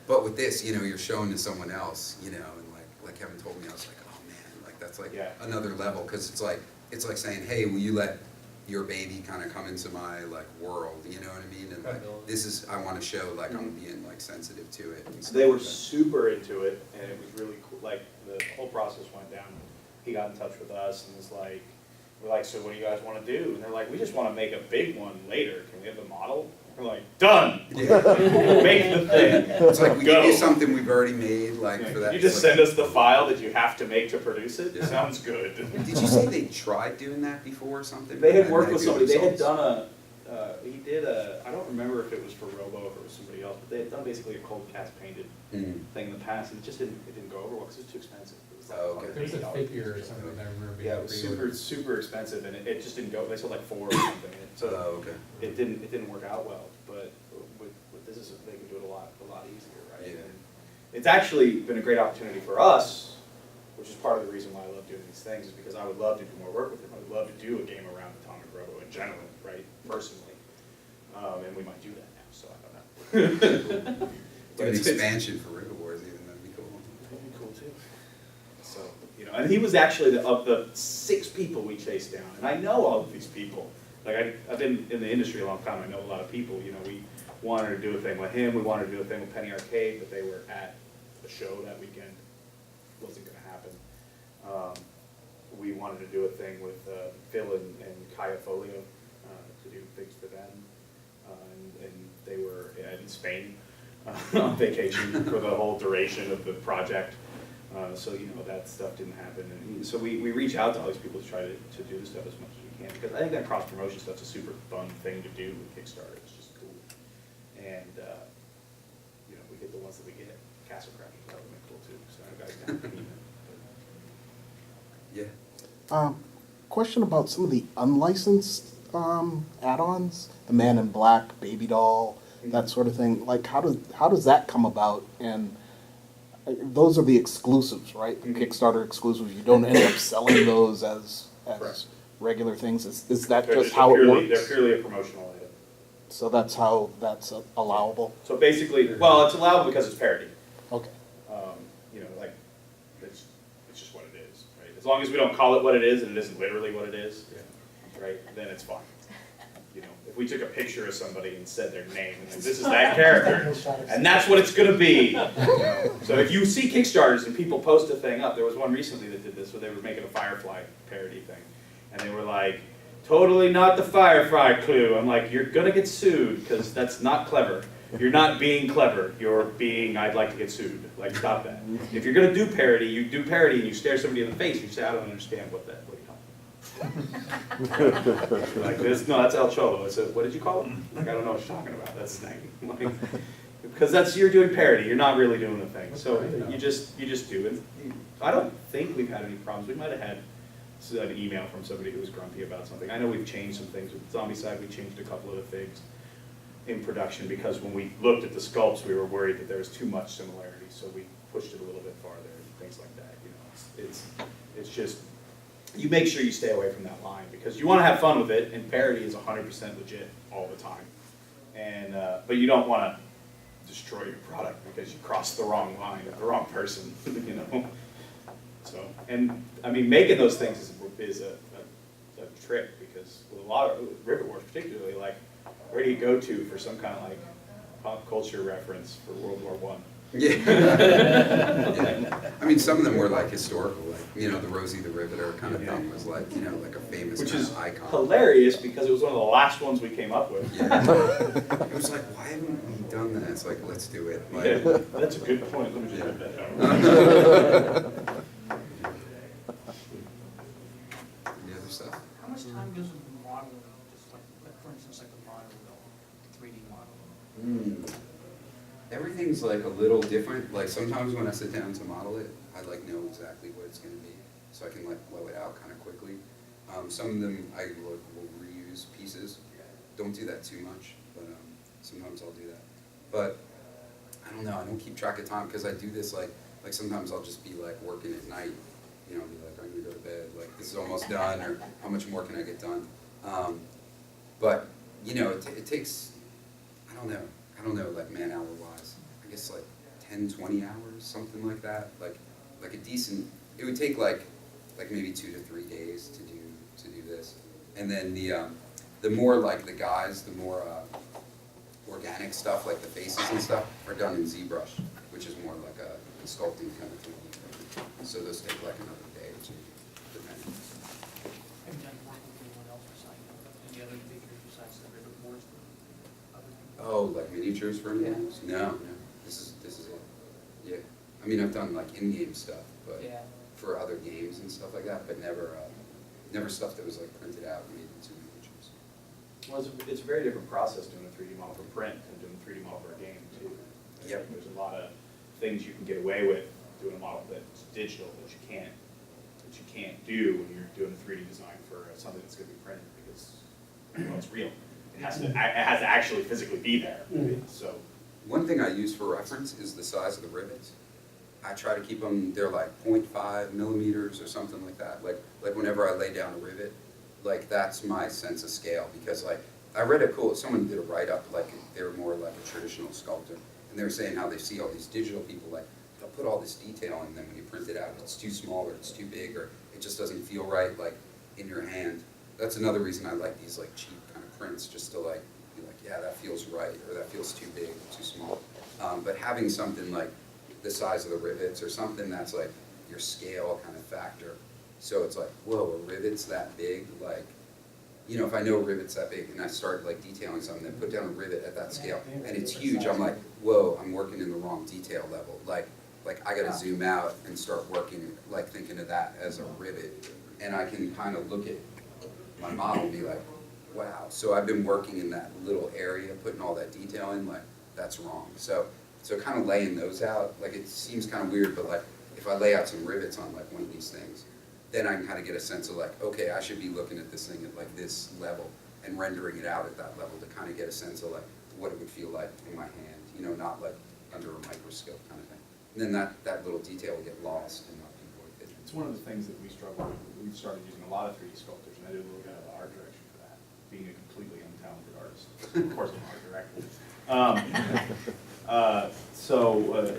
But with this, you know, you're showing to someone else, you know, and like Kevin told me, I was like, oh man, like, that's like Yeah. another level, because it's like saying, hey, will you let your baby kind of come into my, like, world, you know what I mean? And like, this is, I want to show, like, I'm being, like, sensitive to it and stuff They were like that. super into it, and it was really cool. Like, the whole process went down. He got in touch with us and was like, we're like, so what do you guys want to do? And they're like, we just want to make a big one later. Can we have the model? We're like, done! Yeah. Make the thing. It's like, we give you Go. something we've already made, like, for that. You just like- send us the file that you have to make to produce it? Yeah. Sounds good. Did you say they tried doing that before or something? They had And worked had with good somebody, they had results? done he did I don't remember if it was for Robo or if it was somebody else, but they had done basically a cold cast painted Mm. thing in the past, and it didn't go over well, because it was too expensive. It was like Oh, okay. There was a $180 figure or something that I remember being Yeah, it was super expensive, and it just didn't go, they sold like 4 or something, and so Oh, okay. it didn't work out well, but with this, they can do it a lot easier, right? Yeah. And it's actually been a great opportunity for us, which is part of the reason why I love doing these things, is because I would love to do more work with him. I would love to do a game around Atomic Robo in general, right, personally. And we might do that now, so I don't know. Do an expansion for Rivet Wars even, that'd be cool. That'd be cool too. So, you know, and he was actually of the 6 people we chased down, and I know all of these people. Like, I've been in the industry a long time, I know a lot of people, you know, we wanted to do a thing with him, we wanted to do a thing with Penny Arcade, but they were at a show that weekend, wasn't gonna happen. We wanted to do a thing with Phil and Kaya Folio, to do things for them, and they were in Spain on vacation for the whole duration of the project. So, you know, that stuff didn't happen. And so we reach out to all these people to try to do this stuff as much as we can, because I think that cross-promotion stuff's a super fun thing to do with Kickstarter. It's just cool. And, you know, we get the ones that we get. Castle Crashers, that would be cool too. So I guys down for Yeah. Question about some of the unlicensed add-ons, the Man in Black, Baby Doll, that sort of thing. Like, how does that come about? And those are the exclusives, right? The Mhm. Kickstarter exclusives. You don't end up selling those as Correct. regular things. Is that They're just how it works? They're purely a promotional item. So that's how that's allowable. So basically, well, it's allowable because it's parody. Okay. You know, like, it's just what it is, right? As long as we don't call it what it is and it isn't literally what it is, right, then it's fine. You know, if we took a picture of somebody and said their name, and then, this is that character, and that's what it's gonna be. You know? So if you see Kickstarters and people post a thing up, there was one recently that did this, where they were making a Firefly parody thing, and they were like, totally not the Firefly clue. I'm like, you're gonna get sued, because that's not clever. You're not being clever, you're being, I'd like to get sued. Like, stop that. If you're gonna do parody, you do parody and you stare somebody in the face, you say, I don't understand what you're talking about. Like this, no, that's El Cholo. I said, what did you call him? Like, I don't know what you're talking about, that's the thing. Like, because you're doing parody, you're not really doing the thing. So you just do. And I don't think we've had any problems. We might have had an email from somebody who was grumpy about something. I know we've changed some things. With the zombie side, we changed a couple of the things in production, because when we looked at the sculpts, we were worried that there was too much similarity, so we pushed it a little bit farther and things like that. You know, it's just, you make sure you stay away from that line, because you want to have fun with it, and parody is 100% legit all the time. And but you don't want to destroy your product because you crossed the wrong line with the wrong person, you know. So, and I mean, making those things is a trick, because with a lot of Rivet Wars particularly, like, where do you go to for some kind of like pop culture reference for World War I? Yeah. Yeah. I mean, some of them were like historical, like, you know, the Rosie the Riveter kind of thing was like, you know, like a famous Which kind is of icon. hilarious, because it was one of the last ones we came up with. Yeah. It was like, why haven't we done that? It's like, let's do it. Like, Yeah, that's a good point. Let me just write that down. The other stuff. How much time goes into modeling, just like for instance, like the model, the 3D model? Everything's like a little different. Like sometimes when I sit down to model it, I like know exactly what it's going to be, so I can like blow it out kind of quickly. Some of them I will reuse pieces. Don't do that too much, but sometimes I'll do that. But I don't know. I don't keep track of time, because I do this like sometimes I'll just be like working at night. You know, I'll be like, I'm gonna go to bed. Like, this is almost done, or how much more can I get done? But you know, it takes, I don't know, like man-hour wise, I guess like 10, 20 hours, something like that. Like a decent, it would take like maybe 2 to 3 days to do this. And then the more like the guys, the more organic stuff, like the faces and stuff, are done in ZBrush, which is more like a sculpting kind of thing. So those take like another day or two, depending. Have you done work with anyone else besides, any other figures besides the Rivet Wars? Oh, like miniatures for games? No. This is it. Yeah. I mean, I've done like in-game stuff, but Yeah. for other games and stuff like that, but never stuff that was like printed out and made into miniatures. Well, it's a very different process doing a 3D model for print than doing a 3D model for a game too. Yep. There's a lot of things you can get away with doing a model that's digital that you can't do when you're doing a 3D design for something that's going to be printed, because well, it's real. It has to actually physically be there. Right? So One thing I use for reference is the size of the rivets. I try to keep them, they're like 0.5 millimeters or something like that. Like whenever I lay down a rivet, like that's my sense of scale, because like I read someone did a write-up, like they were more like a traditional sculptor, and they were saying how they see all these digital people, like they'll put all this detail in them when you print it out, it's too small or it's too big, or it just doesn't feel right like in your hand. That's another reason I like these like cheap kind of prints, just to like be like, yeah, that feels right, or that feels too big, too small. But having something like the size of the rivets, or something that's like your scale kind of factor. So it's like, whoa, a rivet's that big, like, you know, if I know a rivet's that big and I start like detailing something, then put down a rivet at that scale and it's huge, I'm like, whoa, I'm working in the wrong detail level. Like I gotta zoom out and start working, like thinking of that as a rivet. And I can kind of look at my model and be like, wow, so I've been working in that little area, putting all that detail in, like, that's wrong. So kind of laying those out, like it seems kind of weird, but like if I lay out some rivets on like one of these things, then I can kind of get a sense of like, okay, I should be looking at this thing at like this level and rendering it out at that level to kind of get a sense of like what it would feel like in my hand, you know, not like under a microscope kind of thing. And then that little detail will get lost and not be worth it. it's one of the things that we struggle with. We've started using a lot of 3D sculptors, and I did a little bit of the art direction for that, being a completely untalented artist. Of course, I'm art director.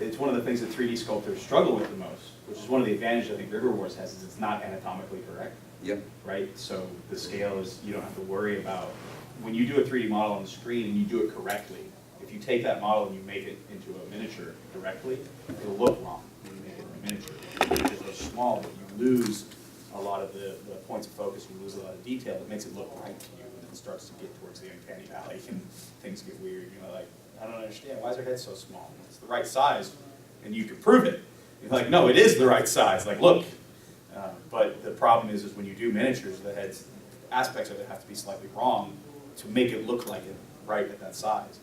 It's one of the things that 3D sculptors struggle with the most, which is one of the advantages I think Rivet Wars has, is it's not anatomically correct. Yep. Right? So the scale is, you don't have to worry about, when you do a 3D model on the screen and you do it correctly, if you take that model and you make it into a miniature directly, it'll look wrong when you make it in a miniature. It's so small that you lose a lot of the points of focus, you lose a lot of detail, it makes it look right to you, and then it starts to get towards the uncanny valley, and things get weird, you know, like, I don't understand, why is her head so small? It's the right size, and you can prove it. You're like, no, it is the right size, like, look. But the problem is when you do miniatures, the heads, aspects of it have to be slightly wrong to make it look like it right at that size.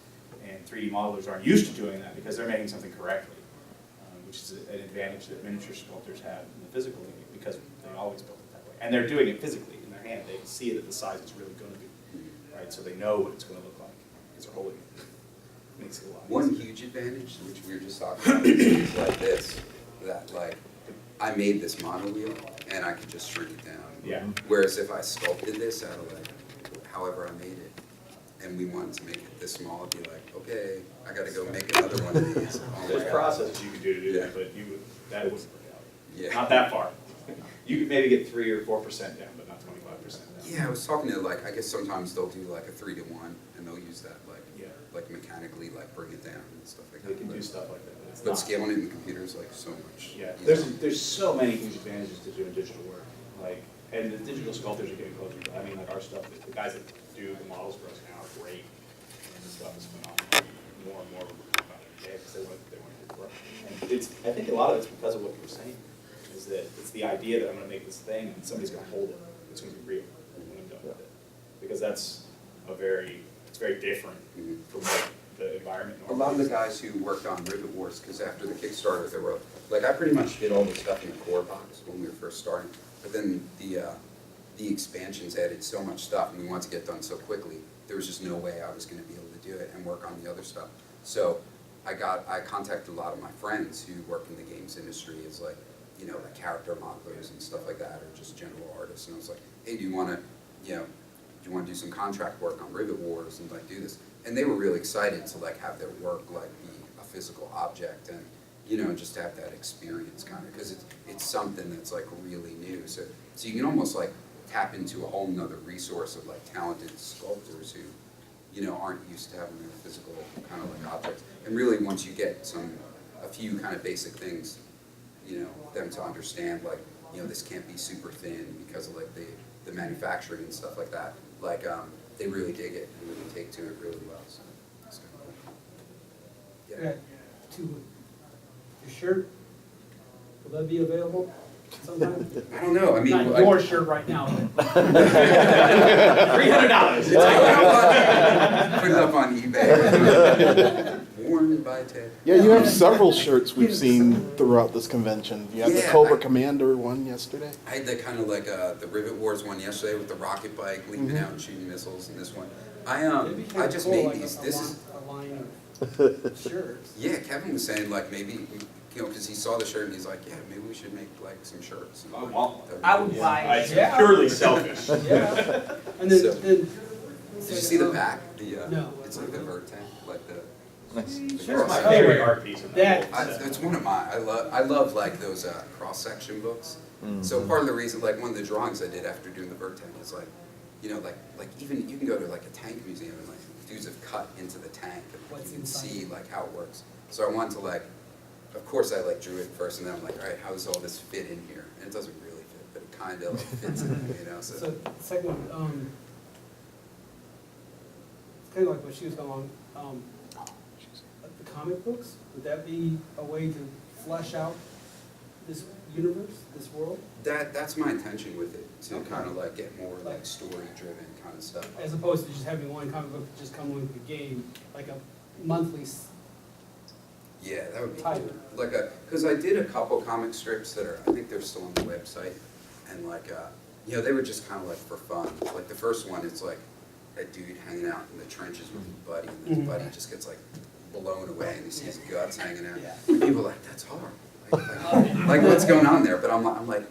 And 3D modelers aren't used to doing that because they're making something correctly, which is an advantage that miniature sculptors have in the physical game because they always built it that way. And they're doing it physically in their hand. They can see it at the size it's really going to be, right? So they know what it's going to look like because they're holding it. Makes it a lot One easier. huge advantage, which we were just talking about, is like this, that like, I made this model wheel and I could just shrink it down. Yeah. Whereas if I sculpted this out of like, however I made it, and we wanted to make it this small, it'd be like, okay, I gotta go make another one of these. Oh my There's God. processes you could do to do Yeah. that, but that wouldn't work out. Yeah. Not that far. You could maybe get 3 or 4% down, but not 25% down. Yeah, I was talking to like, I guess sometimes they'll do like a 3-to-1 and they'll use that Yeah. like mechanically, like bring it down and stuff like that. They can do stuff like that, but it's But not. scaling it in the computer is like so much. Yeah, easier. there's so many huge advantages to doing digital work, like, and the digital sculptors are getting closer. I mean, like our stuff, the guys that do the models for us now are great, and the stuff is phenomenal. More and more we're talking about it every day because they want to do work. And I think a lot of it's because of what you were saying, is that it's the idea that I'm going to make this thing and somebody's going to hold it. It's going to be real when I'm done with it, because it's very different Mhm. from what the environment A normally lot of the is. guys who worked on Rivet Wars, because after the Kickstarter, there were, like, I pretty much did all the stuff in the core box when we were first starting. But then the expansions added so much stuff, and we wanted to get done so quickly, there was just no way I was gonna be able to do it and work on the other stuff. So I contacted a lot of my friends who work in the games industry as like, you know, like character modelers and stuff like that, or just general artists. And I was like, hey, do you wanna do some contract work on Rivet Wars and like do this? And they were really excited to like have their work like be a physical object and, you know, just to have that experience kind of, because it's something that's like really new. So you can almost like tap into a whole nother resource of like talented sculptors who, you know, aren't used to having their physical kind of like objects. And really once you get a few kind of basic things, you know, them to understand like, you know, this can't be super thin because of like the manufacturing and stuff like that. Like, they really dig it and really take to it really well. So it's kind of cool. Yeah. Your shirt, will that be available sometime? I don't know. I mean, Not like, your shirt right now, but $300. It's like, put it up on eBay. Worn by Ted. Yeah, you have several shirts we've seen throughout this convention. You had the Yeah, Cobra I- Commander one yesterday. I had the kind of like the Rivet Wars one yesterday with the rocket bike leaping out and shooting missiles, and this one. it'd be kinda I just cool, made like these. a This is line of shirts. yeah. Kevin was saying like maybe, you know, because he saw the shirt and he's like, yeah, maybe we should make like some shirts. I want one. I would buy It's Yeah. purely selfish. Yeah. And So- then. Did you see the back? No. It's like the vert tank, like the. Sure, it's my favorite art piece in the That- whole set. It's one of mine. I love like those cross-section books. So part of the reason, like one of the drawings I did after doing the vert tank is like, you know, like even you can go to like a tank museum and like dudes have cut into the tank and like, What's you can inside? see like how it works. So I wanted to like, of course I like drew it first and then I'm like, all right, how does all this fit in here? And it doesn't really fit, but it kind of like fits in, you know. So, second one, it's kind of like what she was going on, the comic books, would that be a way to flesh out this universe, this world? That's my intention with it, to Okay. kind of like get more like story-driven kind of stuff. As opposed to just having one comic book just come with the game, like a monthly, Yeah, that would be Type. cool. Like because I did a couple comic strips that are, I think they're still on the website, and like, you know, they were just kind of like for fun. Like the first one, it's like that dude hanging out in the trenches with his buddy, and his Mhm. buddy just gets like blown away, and he sees guts hanging out. Yeah. And people are like, that's hard. Like what's going on there? But I'm like,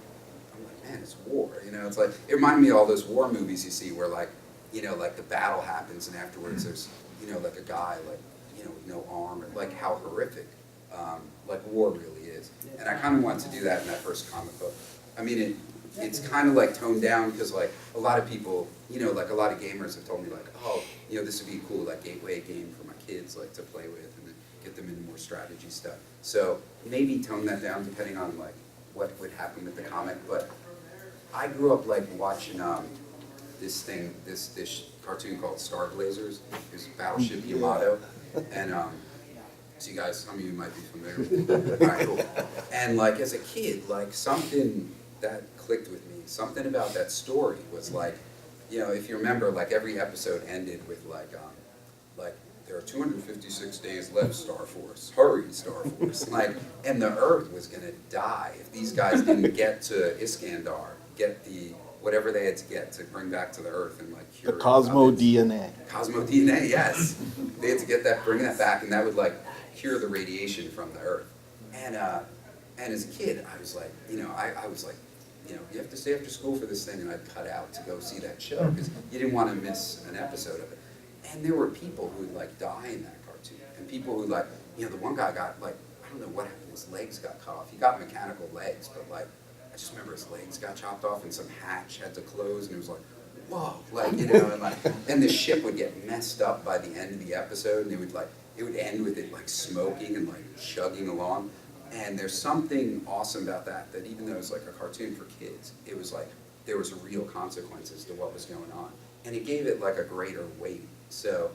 man, it's war. You know, it's like it reminded me of all those war movies you see where like, you know, like the battle happens, and afterwards there's, you know, like a guy like, you know, with no arm, or like how horrific like war really is. And I kind of wanted to do that in that first comic book. I mean, it's kind of like toned down because like a lot of people, you know, like a lot of gamers have told me like, oh, you know, this would be a cool like gateway game for my kids like to play with and then get them into more strategy stuff. So maybe tone that down depending on like what would happen with the comic. But I grew up like watching this cartoon called Star Blazers. It was Battleship Yamato, and so you guys, some of you might be familiar with it. All right, cool. And like as a kid, like something that clicked with me, something about that story was like, you know, if you remember, like every episode ended with like there are 256 days left, Star Force. Hurry, Star Force. Like, and the Earth was gonna die if these guys didn't get to Iskandar, get the whatever they had to get to bring back to the Earth and like cure The Cosmo it. DNA. Cosmo DNA, yes. They had to get that, bring that back, and that would like cure the radiation from the Earth. And as a kid, I was like, you know, I was like, you know, you have to stay after school for this thing, and I'd cut out to go see that show because you didn't want to miss an episode of it. And there were people who would like die in that cartoon, and people who like, you know, the one guy got like, I don't know what happened, his legs got cut off. He got mechanical legs, but like, I just remember his legs got chopped off, and some hatch had to close, and it was like, whoa, like, you know, and like, and the ship would get messed up by the end of the episode, and it would end with it like smoking and like chugging along. And there's something awesome about that even though it's like a cartoon for kids, it was like there was real consequences to what was going on, and it gave it like a greater weight. So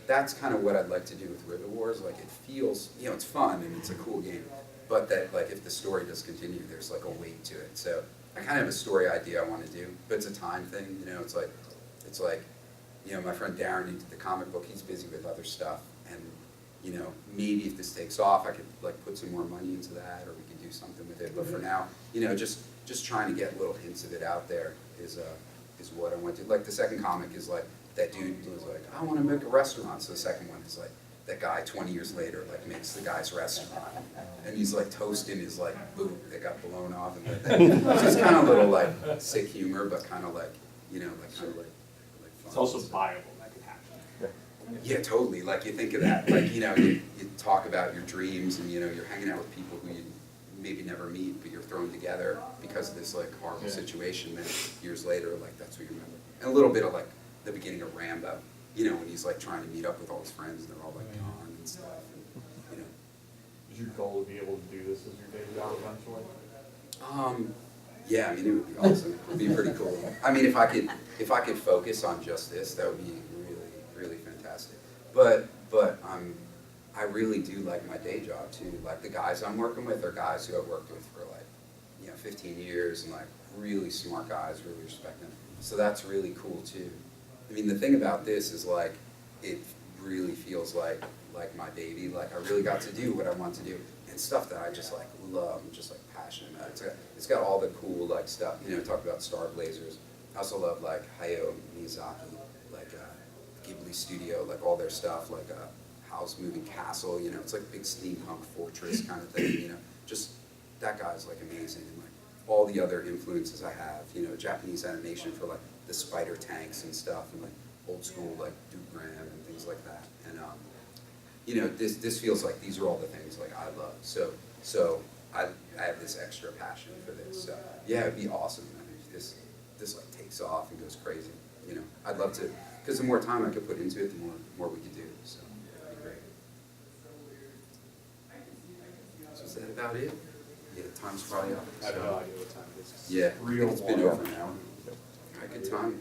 that's kind of what I'd like to do with Rivet Wars. Like it feels, you know, it's fun and it's a cool game, but that like if the story does continue, there's like a weight to it. So I kind of have a story idea I want to do, but it's a time thing. You know, it's like, you know, my friend Darren, he did the comic book. He's busy with other stuff, and you know, maybe if this takes off, I could like put some more money into that, or we could do something with it. But for now, you know, just trying to get little hints of it out there is what I want to do. Like the second comic is like that dude was like, I want to make a restaurant. So the second one is like that guy 20 years later like makes the guy's restaurant, and he's like toasting his like boot that got blown off, and so it's kind of a little like sick humor, but kind of like, you know, like kind of like fun. It's also viable, that could happen. Yeah, totally. Like you think of that, like, you know, you talk about your dreams, and you know, you're hanging out with people who you maybe never meet, but you're thrown together because of this like horrible situation. Then years later, like that's what you remember. And a little bit of like the beginning of Rambo, you know, when he's like trying to meet up with all his friends, and they're all like gone and stuff. And, you know. Is your goal to be able to do this as your day job eventually? Yeah, I mean, it would be awesome. It would be pretty cool. I mean, if I could focus on just this, that would be really, really fantastic. But I really do like my day job too. Like the guys I'm working with are guys who I've worked with for like, you know, 15 years, and like really smart guys, really respect them. So that's really cool too. I mean, the thing about this is like, it really feels like my baby. Like I really got to do what I want to do, and stuff that I just like love, and just like passionate about. It's got all the cool like stuff. You know, talk about Star Blazers. I also love like Hayao Miyazaki, like Ghibli Studio, like all their stuff, like House Moving Castle. You know, it's like big steampunk fortress kind of thing. You know, just that guy's like amazing, and like all the other influences I have. You know, Japanese animation for like the spider tanks and stuff, and like old school like Duke Graham and things like that. And you know, this feels like these are all the things like I love. So I have this extra passion for this. So yeah, it'd be awesome. I mean, if this like takes off and goes crazy. You know, I'd love to, because the more time I could put into it, the more we could do. So it'd be great. So is that about it? Yeah, the time's probably up. I have no idea what time it is. Yeah, Real it's been one. over an hour. All right, good time.